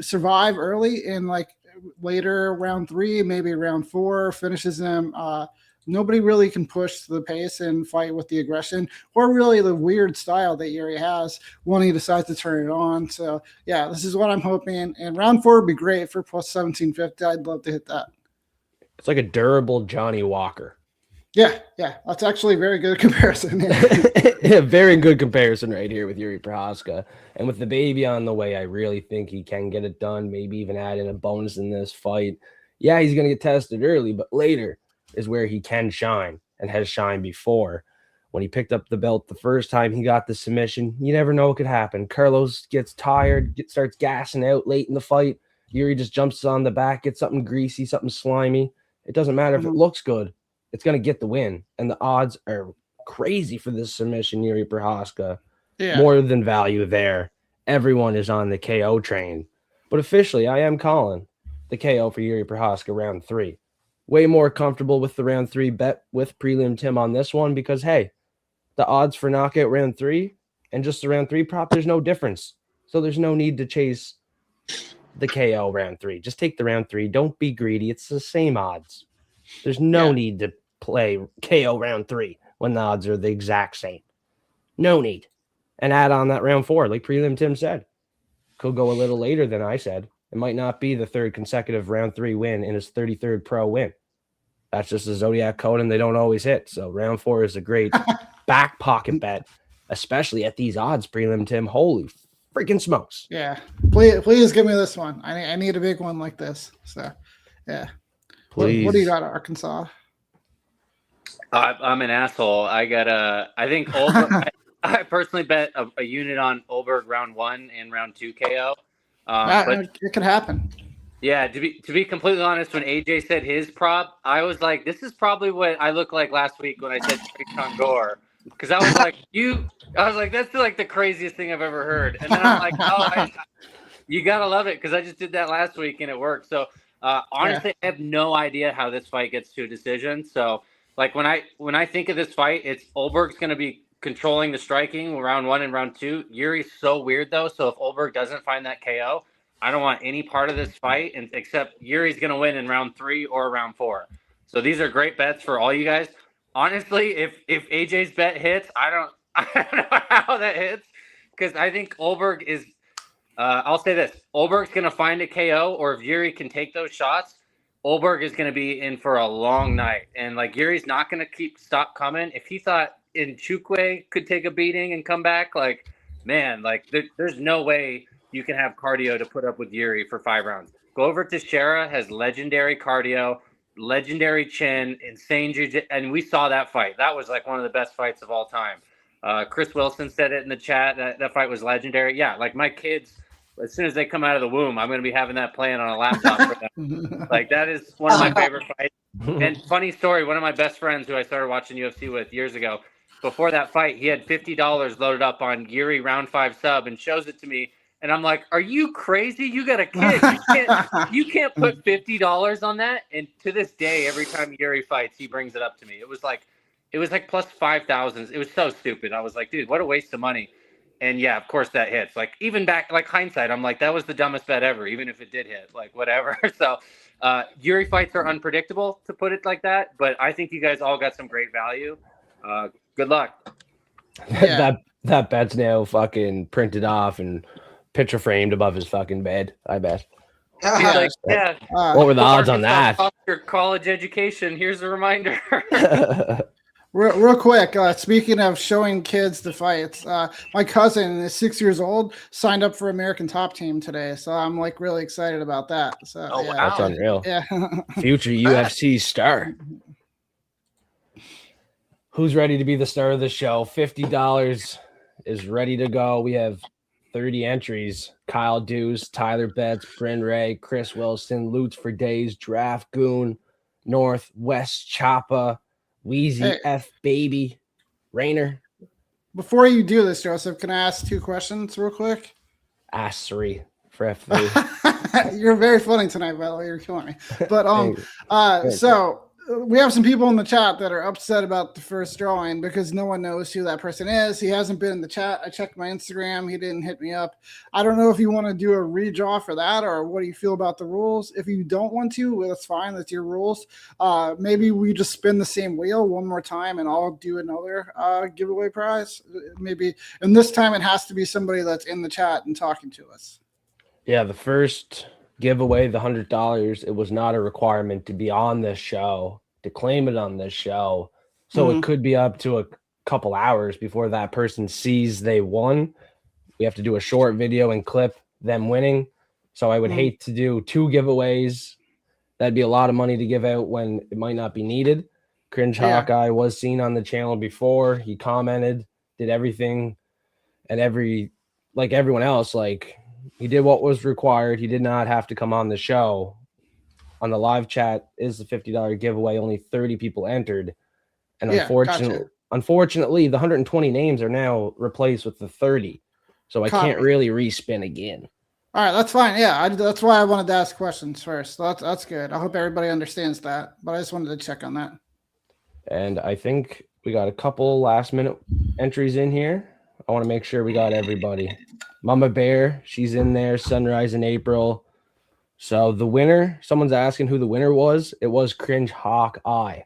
S2: survive early, in like later round 3, maybe round 4, finishes him. Nobody really can push the pace and fight with the aggression, or really the weird style that Jiri has when he decides to turn it on. So yeah, this is what I'm hoping. And round 4 would be great for plus 1750. I'd love to hit that.
S1: It's like a durable Johnny Walker.
S2: Yeah, that's actually a very good comparison.
S1: Yeah, very good comparison right here with Jiri Prochazka. And with the baby on the way, I really think he can get it done, maybe even add in a bonus in this fight. Yeah, he's going to get tested early, but later is where he can shine and has shined before. When he picked up the belt the first time, he got the submission. You never know what could happen. Carlos gets tired, starts gassing out late in the fight. Jiri just jumps on the back, gets something greasy, something slimy. It doesn't matter if it looks good. It's going to get the win. And the odds are crazy for this submission, Jiri Prochazka. Yeah. More than value there. Everyone is on the KO train. But officially, I am calling the KO for Jiri Prochazka round 3. Way more comfortable with the round 3 bet with Prelim Tim on this one, because, hey, the odds for knockout round 3 and just the round 3 prop, there's no difference. So there's no need to chase the KO round 3. Just take the round 3. Don't be greedy. It's the same odds. There's no need to play KO round 3 when the odds are the exact same. No need. And add on that round 4, like Prelim Tim said. Could go a little later than I said. It might not be the 3rd consecutive round 3 win in his 33rd pro win. That's just a Zodiac code, and they don't always hit. So round 4 is a great back pocket bet, especially at these odds, Prelim Tim. Holy freaking smokes.
S2: Yeah. Please give me this one. I need a big one like this. So, yeah.
S1: Please.
S2: What do you got, Arkansas?
S4: I'm an asshole. I think Ulberg, I personally bet a unit on Ulberg round 1 and round 2 KO. But
S2: it could happen.
S4: Yeah, to be completely honest, when AJ said his prop, I was like, this is probably what I looked like last week when I said Trayshawn Gore. Because I was like, that's like the craziest thing I've ever heard. And then I'm like, you got to love it, because I just did that last week and it worked. So honestly, I have no idea how this fight gets to a decision. So like when I think of this fight, it's Ulberg's going to be controlling the striking round 1 and round 2. Jiri's so weird though. So if Ulberg doesn't find that KO, I don't want any part of this fight, except Jiri's going to win in round 3 or round 4. So these are great bets for all you guys. Honestly, if AJ's bet hits, I don't know how that hits, because I think Ulberg is. I'll say this: Ulberg's going to find a KO, or if Jiri can take those shots, Ulberg is going to be in for a long night. And like Jiri's not going to stop coming. If he thought Nchukwu could take a beating and come back, like, man, like there's no way you can have cardio to put up with Jiri for 5 rounds. Glover Teixeira has legendary cardio, legendary chin, insane jiu-jitsu, and we saw that fight. That was like one of the best fights of all time. Chris Wilson said it in the chat that fight was legendary. Yeah, like my kids, as soon as they come out of the womb, I'm going to be having that playing on a laptop for them. Like that is one of my favorite fights. And funny story, one of my best friends who I started watching UFC with years ago, before that fight, he had $50 loaded up on Jiri round 5 sub and shows it to me. And I'm like, are you crazy? You got a kid. You can't put $50 on that. And to this day, every time Jiri fights, he brings it up to me. It was like plus 5,000. It was so stupid. I was like, dude, what a waste of money. And yeah, of course that hits. Like even back, like hindsight, I'm like, that was the dumbest bet ever, even if it did hit, like whatever. So Jiri fights are unpredictable, to put it like that. But I think you guys all got some great value. Good luck.
S2: Yeah.
S1: that bet's now fucking printed off and picture framed above his fucking bed, I bet.
S4: He's like, yeah.
S1: What were the odds on that?
S4: Your college education. Here's a reminder.
S2: Real quick, speaking of showing kids the fights, my cousin is 6 years old, signed up for American Top Team today, so I'm like really excited about that. So
S4: wow.
S1: That's unreal.
S2: Yeah.
S1: Future UFC star. Who's ready to be the star of the show? $50 is ready to go. We have 30 entries. Kyle Deuce, Tyler Betts, Bryn Ray, Chris Wilson, Lutz for Days, Draft Goon, Northwest Choppa, Wheezy F Baby, Rainer.
S2: Before you do this, Joseph, can I ask 2 questions real quick?
S1: Ask 3 for F3.
S2: You're very funny tonight, by the way. You're killing me. But so we have some people in the chat that are upset about the first drawing because no one knows who that person is. He hasn't been in the chat. I checked my Instagram. He didn't hit me up. I don't know if you want to do a redraw for that or what do you feel about the rules. If you don't want to, well, that's fine. That's your rules. Maybe we just spin the same wheel one more time and I'll do another giveaway prize. Maybe. And this time it has to be somebody that's in the chat and talking to us.
S1: Yeah, the first giveaway, the $100, it was not a requirement to be on this show, to claim it on this show. So it could be up to a couple hours before that person sees they won. We have to do a short video and clip them winning. So I would hate to do 2 giveaways. That'd be a lot of money to give out when it might not be needed. Cringe Hawkeye was seen on the channel before. He commented, did everything, and like everyone else, like he did what was required. He did not have to come on the show. On the live chat is the $50 giveaway. Only 30 people entered. And unfortunately, the 120 names are now replaced with the 30. So I can't really respin again.
S2: All right, that's fine. Yeah, that's why I wanted to ask questions first. So that's good. I hope everybody understands that. But I just wanted to check on that.
S1: And I think we got a couple last minute entries in here. I want to make sure we got everybody. Mama Bear, she's in there. Sunrise in April. So the winner, someone's asking who the winner was. It was Cringe Hawkeye.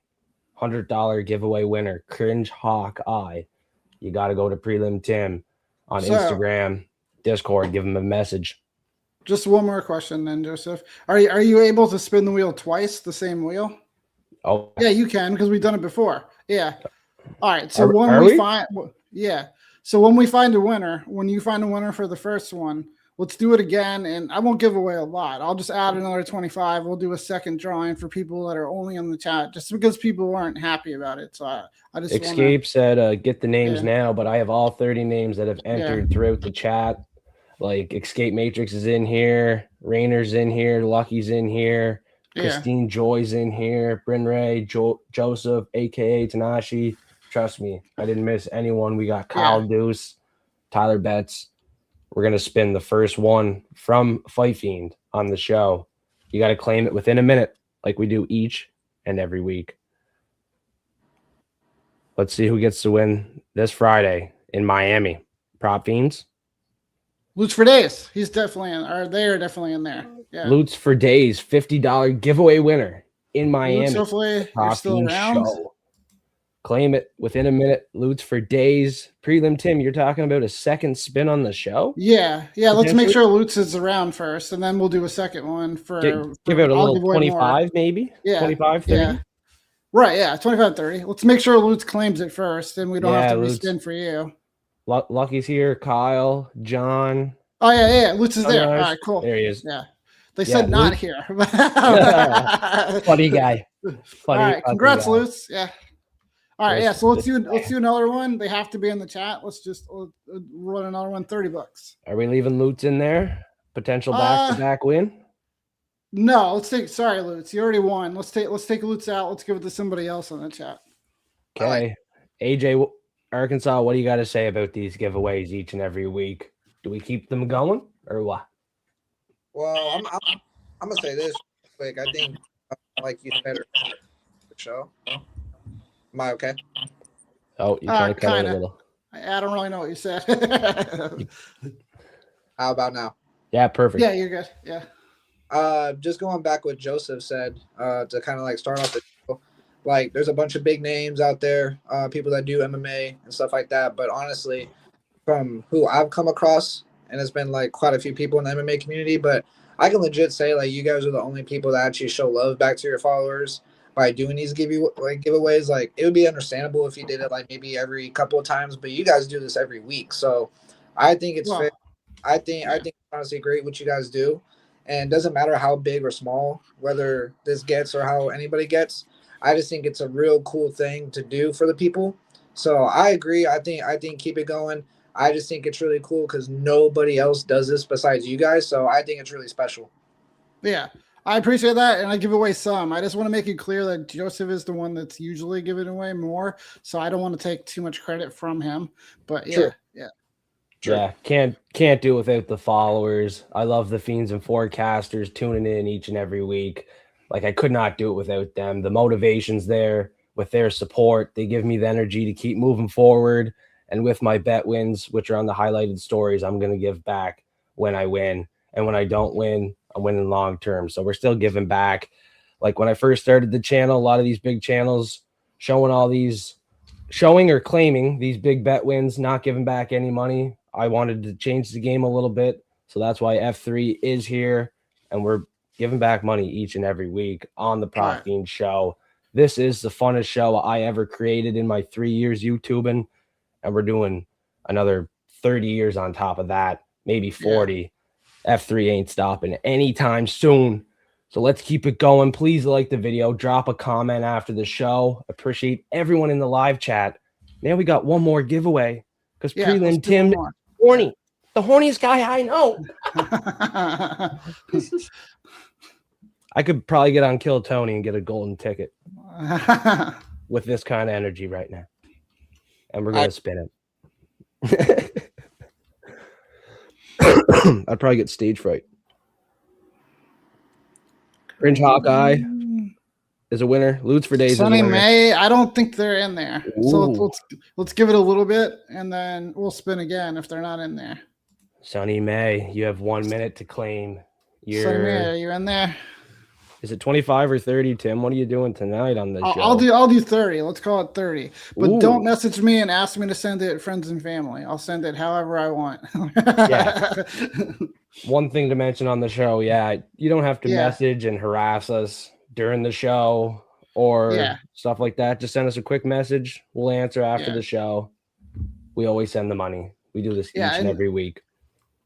S1: $100 giveaway winner. Cringe Hawkeye. You got to go to Prelim Tim on Instagram, Discord. Give him a message.
S2: Just one more question then, Joseph. Are you able to spin the wheel twice, the same wheel?
S1: Oh.
S2: Yeah, you can because we've done it before. Yeah. All right. So So when we find a winner, when you find a winner for the first one, let's do it again. And I won't give away a lot. I'll just add another 25. We'll do a second drawing for people that are only in the chat just because people weren't happy about it. So I just
S1: Escape said, get the names now, but I have all 30 names that have entered throughout the chat. Like Escape Matrix is in here. Rainer's in here. Lucky's in here. Christine Joy's in here. Bryn Ray, Joseph, a.k.a. Tanashi. Trust me, I didn't miss anyone. We got Kyle Deuce, Tyler Betts. We're going to spin the first one from Fight Fiend on the show. You got to claim it within a minute like we do each and every week. Let's see who gets to win this Friday in Miami. Prop Fiends?
S2: Lutz for Days. He's definitely in, or they are definitely in there. Yeah.
S1: Lutz for Days, $50 giveaway winner in Miami.
S2: Lutz, hopefully you're still around.
S1: Show. Claim it within a minute. Lutz for Days. Prelim Tim, you're talking about a second spin on the show?
S2: Yeah. Let's make sure Lutz is around first, and then we'll do a second one for
S1: give it a little 25, maybe. 25, 30.
S2: Yeah. Right. Yeah. 25, 30. Let's make sure Lutz claims it first, and we don't have to respin for you.
S1: Lucky's here. Kyle, John.
S2: Oh yeah. Lutz is there. All right. Cool.
S1: There he is.
S2: Yeah. They said not here.
S1: Funny guy.
S2: All right. Congrats, Lutz. Yeah. All right, so let's do another one. They have to be in the chat. Let's just run another one. $30.
S1: Are we leaving Lutz in there? Potential back-to-back win?
S2: No, let's take. Sorry, Lutz, you already won. Let's take Lutz out. Let's give it to somebody else on the chat.
S1: Okay, AJ Arkansas, what do you got to say about these giveaways each and every week? Do we keep them going or what?
S3: Well, I'm gonna say this quick. I think, like you said, the show. Am I okay?
S1: Oh, you kind of cut out a
S2: Kinda.
S1: little.
S2: I don't really know what you said.
S3: How about now?
S1: Yeah, perfect.
S2: Yeah, you're good. Yeah.
S3: Just going back what Joseph said, to kind of like start off the show, like there's a bunch of big names out there, people that do MMA and stuff like that. But honestly, from who I've come across, and it's been like quite a few people in the MMA community, but I can legit say like you guys are the only people that actually show love back to your followers by doing these giveaways. Like it would be understandable if you did it like maybe every couple of times, but you guys do this every week, so I think it's fair. I think it's honestly great what you guys do, and it doesn't matter how big or small, whether this gets or how anybody gets. I just think it's a real cool thing to do for the people. So I agree. I think keep it going. I just think it's really cool because nobody else does this besides you guys. So I think it's really special.
S2: Yeah. I appreciate that, and I give away some. I just want to make it clear that Joseph is the one that's usually giving away more, so I don't want to take too much credit from him. But yeah,
S3: Sure.
S2: yeah.
S3: Sure.
S1: Yeah, can't do it without the followers. I love the Fiends and forecasters tuning in each and every week. Like I could not do it without them. The motivation's there with their support. They give me the energy to keep moving forward. And with my bet wins, which are on the highlighted stories, I'm going to give back when I win. And when I don't win, I'm winning long term. So we're still giving back. Like when I first started the channel, a lot of these big channels showing or claiming these big bet wins, not giving back any money. I wanted to change the game a little bit. So that's why F3 is here. And we're giving back money each and every week on the Prop Fiends show. This is the funnest show I ever created in my 3 years YouTubing. And we're doing another 30 years on top of that, maybe 40. Yeah. F3 ain't stopping anytime soon. So let's keep it going. Please like the video. Drop a comment after the show. Appreciate everyone in the live chat. Now we got one more giveaway because Prelim Tim horny. The horniest guy I know. I could probably get on Kill Tony and get a golden ticket with this kind of energy right now. And we're going to spin it. I'd probably get stage fright. Cringe Hawkeye is a winner. Loots for Days.
S2: Sunny May, I don't think they're in there. Ooh. So let's give it a little bit, and then we'll spin again if they're not in there.
S1: Sunny May, you have 1 minute to claim your.
S2: Sunny May, are you in there?
S1: Is it 25 or 30, Tim? What are you doing tonight on this show?
S2: I'll do 30. Let's call it 30. But don't message me and ask me to send it friends and family. I'll send it however I want.
S1: Yeah. One thing to mention on the show, you don't have to message and harass us during the show or stuff like that. Just send us a quick message. We'll answer after the show. We always send the money. We do this each and every week.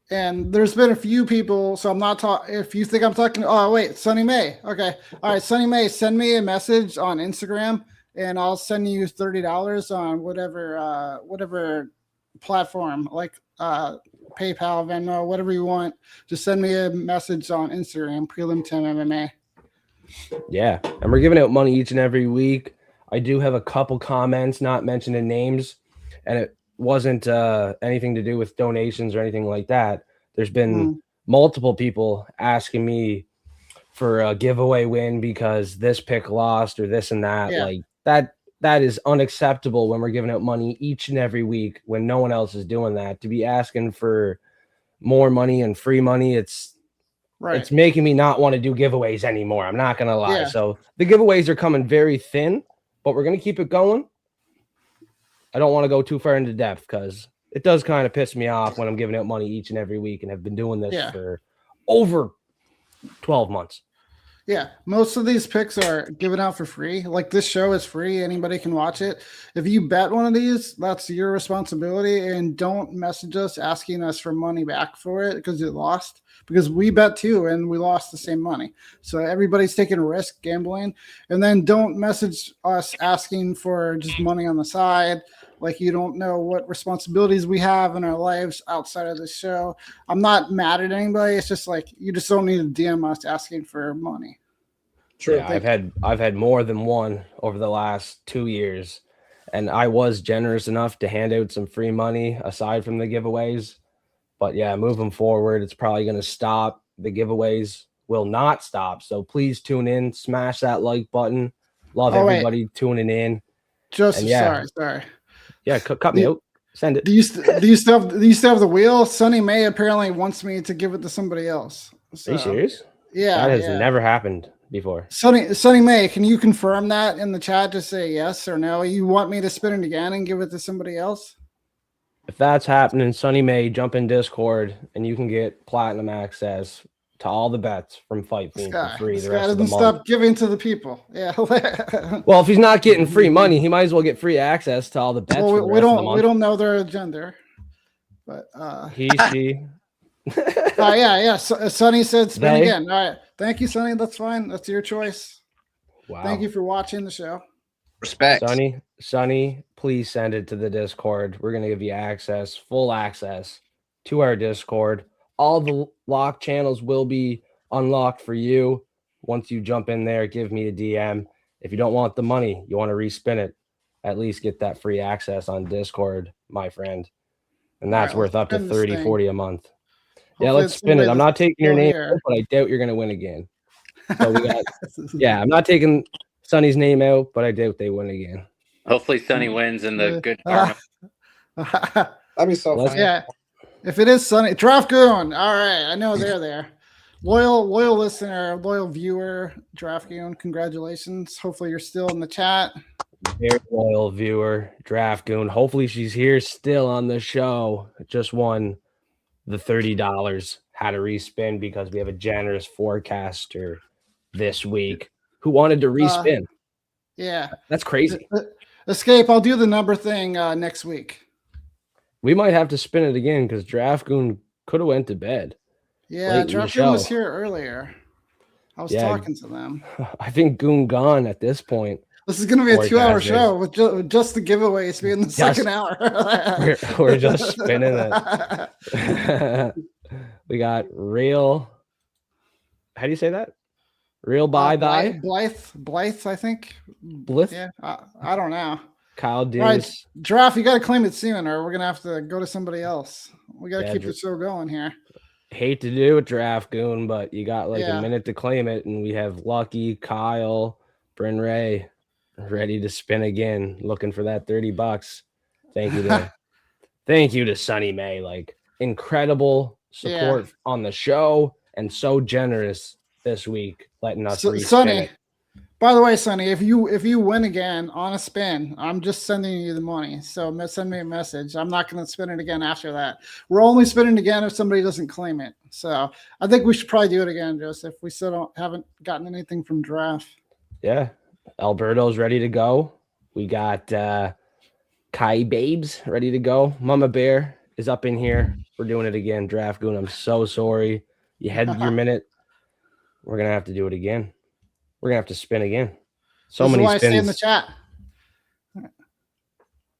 S2: And there's been a few people, so I'm not talking. If you think I'm talking, oh wait, Sunny May. Okay, all right, Sunny May, send me a message on Instagram, and I'll send you $30 on whatever platform, like PayPal, Venmo, whatever you want. Just send me a message on Instagram, Prelim Tim MMA.
S1: Yeah, and we're giving out money each and every week. I do have a couple comments, not mentioning names, and it wasn't anything to do with donations or anything like that. There's been multiple people asking me for a giveaway win because this pick lost or this and that. Like that is unacceptable when we're giving out money each and every week when no one else is doing that. To be asking for more money and free money, it's making me not want to do giveaways anymore. I'm not gonna lie. So the giveaways are coming very thin, but we're gonna keep it going. I don't want to go too far into depth because it does kind of piss me off when I'm giving out money each and every week and have been doing this for over 12 months.
S2: Yeah, most of these picks are given out for free. Like this show is free. Anybody can watch it. If you bet one of these, that's your responsibility. And don't message us asking us for money back for it because you lost. Because we bet too and we lost the same money. So everybody's taking a risk gambling. And then don't message us asking for just money on the side. Like you don't know what responsibilities we have in our lives outside of the show. I'm not mad at anybody. It's just like you just don't need to DM us asking for money.
S1: True. Yeah, I've had more than one over the last 2 years, And I was generous enough to hand out some free money aside from the giveaways. But yeah, moving forward, it's probably going to stop. The giveaways will not stop. So please tune in, smash that like button. Love everybody tuning in.
S2: Joseph,
S1: And yeah,
S2: sorry.
S1: Yeah, cut me out. Send it.
S2: Do you still have the wheel? Sunny May apparently wants me to give it to somebody else. So,
S1: are you serious?
S2: Yeah.
S1: That has never happened before.
S2: Sunny May, can you confirm that in the chat? Just say yes or no. You want me to spin it again and give it to somebody else?
S1: If that's happening, Sunny May, jump in Discord and you can get platinum access to all the bets from Fight Fiends for free.
S2: The rest of the month. Stop giving to the people. Yeah.
S1: Well, if he's not getting free money, he might as well get free access to all the bets.
S2: Well, we don't know their agenda, but
S1: he, she.
S2: Yeah. Sunny said spin again. All right. Thank you, Sunny. That's fine. That's your choice.
S1: Wow.
S2: Thank you for watching the show.
S3: Respect.
S1: Sunny, please send it to the Discord. We're going to give you full access to our Discord. All the locked channels will be unlocked for you. Once you jump in there, give me a DM. If you don't want the money, you want to respin it, at least get that free access on Discord, my friend. And that's worth up to 30, 40 a month. Hopefully let's spin it. I'm not taking your name, but I doubt you're going to win again. So we got, I'm not taking Sunny's name out, but I doubt they win again.
S4: Hopefully Sunny wins in the good karma.
S3: That'd be so fun.
S2: Yeah. If it is Sunny, Draft Goon. All right. I know they're there. Loyal listener, loyal viewer, Draft Goon. Congratulations. Hopefully you're still in the chat.
S1: Very loyal viewer, Draft Goon. Hopefully she's here still on the show. Just won the $30. Had to respin because we have a generous forecaster this week who wanted to respin.
S2: Yeah.
S1: That's crazy.
S2: Escape, I'll do the number thing next week.
S1: We might have to spin it again because Draft Goon could have went to bed.
S2: Yeah, Draft Goon was here earlier. I was talking to them.
S1: I think Goon gone at this point.
S2: This is going to be a 2-hour show with just the giveaways being the second hour.
S1: we're just spinning it. We got real. How do you say that? Real Blythe,
S2: I think.
S1: Blith?
S2: Yeah, I don't know.
S1: Kyle Deuce.
S2: All right, Draft, you got to claim it soon, or we're gonna have to go to somebody else. We got to keep the show going here.
S1: Hate to do it, Draft Goon, but you got a minute to claim it, and we have Lucky, Kyle, Bryn Ray ready to spin again, looking for that $30. Thank you to Sunny May. Incredible support on the show and so generous this week, letting us respin it.
S2: By the way, Sunny, if you win again on a spin, I'm just sending you the money. So send me a message. I'm not going to spin it again after that. We're only spinning again if somebody doesn't claim it. So I think we should probably do it again, Joseph. We still haven't gotten anything from Draft.
S1: Yeah, Alberto's ready to go. We got Kai Babes ready to go. Mama Bear is up in here. We're doing it again, Draft Goon. I'm so sorry. You had your minute. We're gonna have to do it again. We're gonna have to spin again. So many spins. I say
S2: in the chat.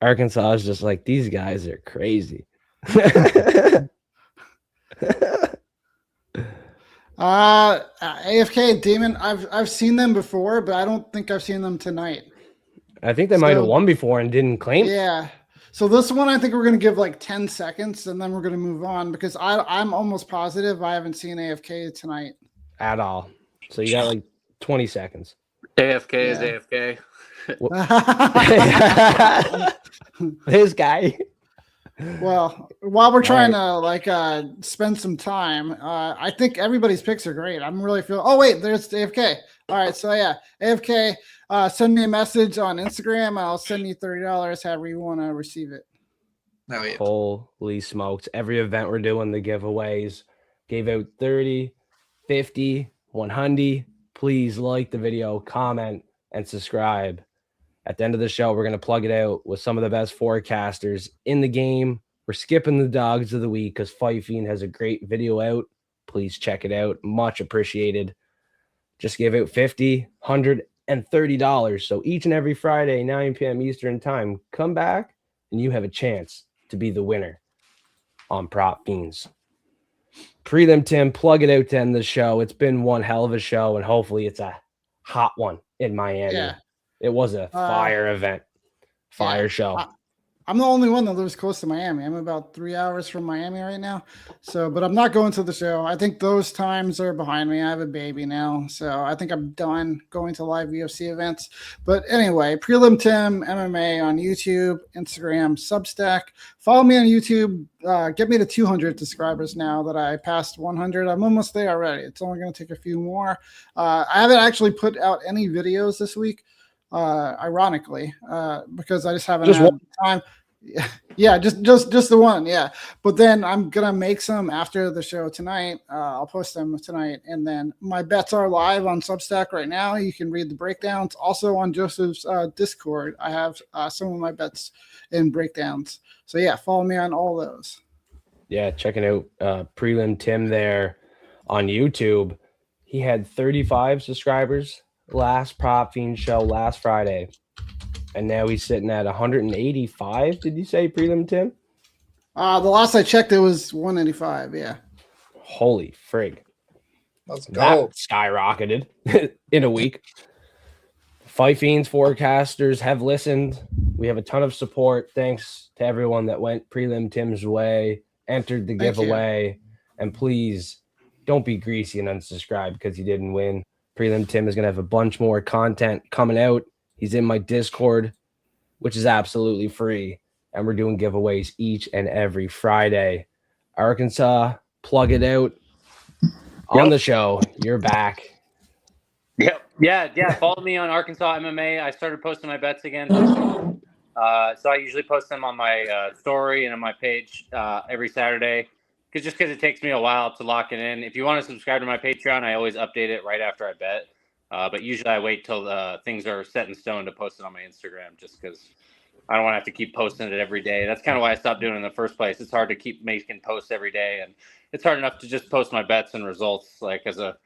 S1: Arkansas is just like, these guys are crazy.
S2: AFK Demon, I've seen them before, but I don't think I've seen them tonight.
S1: I think they might have won before and didn't claim.
S2: Yeah. So this one, I think we're going to give 10 seconds and then we're going to move on because I'm almost positive I haven't seen AFK tonight.
S1: At all. So you got 20 seconds.
S4: AFK is AFK.
S1: This guy.
S2: Well, while we're trying to spend some time, I think everybody's picks are great. I'm really feeling. Oh wait, there's AFK. All right, so AFK. Send me a message on Instagram. I'll send you $30, however you want to receive it.
S3: Oh, yeah.
S1: Holy smokes! Every event we're doing the giveaways. Gave out 30, 50, 100. Please like the video, comment, and subscribe. At the end of the show, we're going to plug it out with some of the best forecasters in the game. We're skipping the dogs of the week because Fight Fiend has a great video out. Please check it out. Much appreciated. Just gave out $50, $100, and $30. So each and every Friday, 9 p.m. Eastern time, come back and you have a chance to be the winner on Prop Fiends. Prelim Tim, plug it out to end the show. It's been one hell of a show, and hopefully it's a hot one in Miami.
S2: Yeah.
S1: It was a fire event. Fire show.
S2: I'm the only one that lives close to Miami. I'm about 3 hours from Miami right now. So, but I'm not going to the show. I think those times are behind me. I have a baby now. So I think I'm done going to live UFC events. But anyway, Prelim Tim MMA on YouTube, Instagram, Substack. Follow me on YouTube. Get me to 200 subscribers now that I passed 100. I'm almost there already. It's only going to take a few more. I haven't actually put out any videos this week. Ironically, because I just haven't had time. Yeah, just the one. Yeah, but then I'm gonna make some after the show tonight. I'll post them tonight, and then my bets are live on Substack right now. You can read the breakdowns. Also on Joseph's Discord, I have some of my bets and breakdowns. So yeah, follow me on all those.
S1: Yeah, checking out Prelim Tim there on YouTube. He had 35 subscribers last Prop Fiends show last Friday, and now he's sitting at 185. Did you say, Prelim Tim?
S2: The last I checked, it was 185. Yeah.
S1: Holy frig!
S3: Let's go.
S1: That skyrocketed in a week. Fight Fiends forecasters have listened. We have a ton of support. Thanks to everyone that went Prelim Tim's way, entered the giveaway, and please don't be greasy and unsubscribe because you didn't win. Prelim Tim is going to have a bunch more content coming out. He's in my Discord, which is absolutely free. And we're doing giveaways each and every Friday. Arkansas, plug it out on the show. You're back.
S4: Yep. Yeah. Follow me on Arkansas MMA. I started posting my bets again. So I usually post them on my story and on my page every Saturday. Because it takes me a while to lock it in. If you want to subscribe to my Patreon, I always update it right after I bet. But usually I wait till things are set in stone to post it on my Instagram, just because I don't want to have to keep posting it every day. That's kind of why I stopped doing it in the first place. It's hard to keep making posts every day, and it's hard enough to just post my bets and results, like as a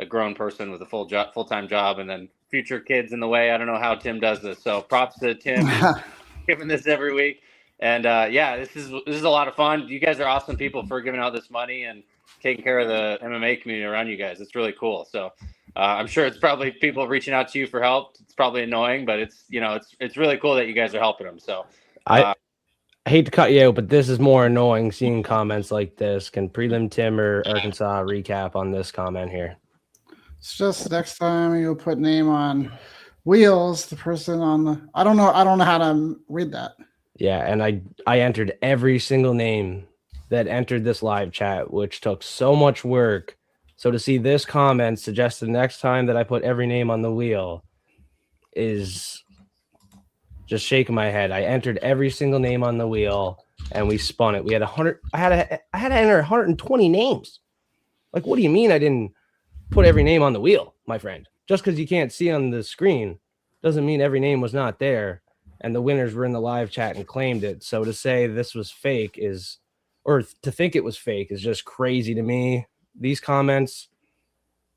S4: grown person with a full-time job, and then future kids in the way. I don't know how Tim does this. So props to Tim giving this every week. And this is a lot of fun. You guys are awesome people for giving out this money and taking care of the MMA community around you guys. It's really cool. So I'm sure it's probably people reaching out to you for help. It's probably annoying, but it's really cool that you guys are helping them. So
S1: I hate to cut you out, but this is more annoying seeing comments like this. Can Prelim Tim or Arkansas recap on this comment here?
S2: It's just next time you'll put name on wheels. The person on the I don't know how to read that.
S1: Yeah, and I entered every single name that entered this live chat, which took so much work. So to see this comment suggest the next time that I put every name on the wheel is just shaking my head. I entered every single name on the wheel, and we spun it. We had 100. I had to enter 120 names. Like, what do you mean I didn't put every name on the wheel, my friend? Just because you can't see on the screen doesn't mean every name was not there. And the winners were in the live chat and claimed it. So to say this was fake or to think it was fake is just crazy to me. These comments,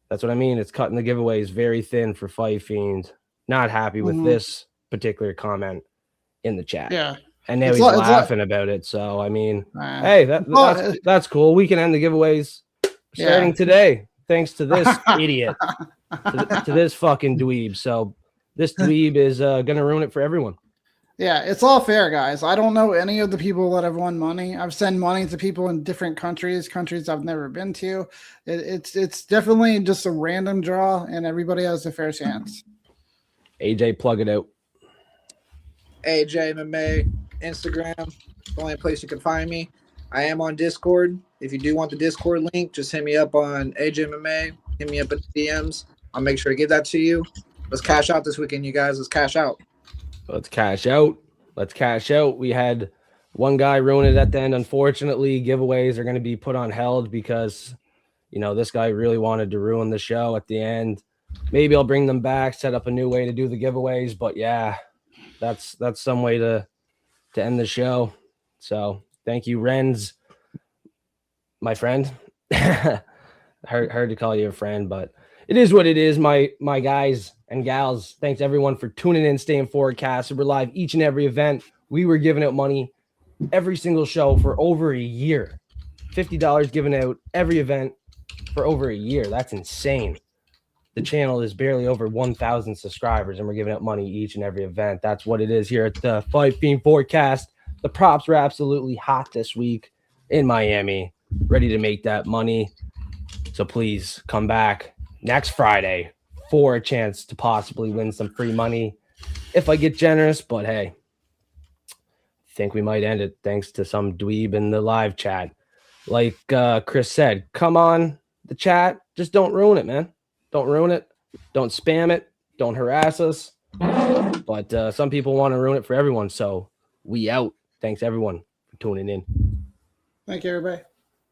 S1: that's what I mean. It's cutting the giveaways very thin for Fight Fiend. Not happy with this particular comment in the chat.
S2: Yeah.
S1: And now he's laughing about it. So, I mean, hey, that's cool. We can end the giveaways starting today, thanks to this idiot, to this fucking dweeb. So this dweeb is going to ruin it for everyone.
S2: Yeah, it's all fair, guys. I don't know any of the people that have won money. I've sent money to people in different countries I've never been to. It's definitely just a random draw, and everybody has a fair chance.
S1: AJ, plug it out.
S3: AJ MMA, Instagram, the only place you can find me. I am on Discord. If you do want the Discord link, just hit me up on AJ MMA. Hit me up at the DMs. I'll make sure to give that to you. Let's cash out this weekend, you guys. Let's cash out.
S1: Let's cash out. We had one guy ruin it at the end. Unfortunately, giveaways are going to be put on hold because, this guy really wanted to ruin the show at the end. Maybe I'll bring them back, set up a new way to do the giveaways. But yeah, that's some way to end the show. So thank you, Renz, my friend. hard to call you a friend, but it is what it is, my guys and gals. Thanks everyone for tuning in, staying forecast. We're live each and every event. We were giving out money every single show for over a year. $50 given out every event for over a year. That's insane. the channel is barely over 1,000 subscribers, and we're giving out money each and every event. That's what it is here at the Fight Fiend Forecast. The props were absolutely hot this week in Miami, ready to make that money. So please come back next Friday for a chance to possibly win some free money if I get generous. But hey, I think we might end it thanks to some dweeb in the live chat. Like Chris said, come on the chat. Just don't ruin it, man. Don't ruin it. Don't spam it. Don't harass us. But some people want to ruin it for everyone. So we out. Thanks, everyone, for tuning in.
S2: Thank you, everybody.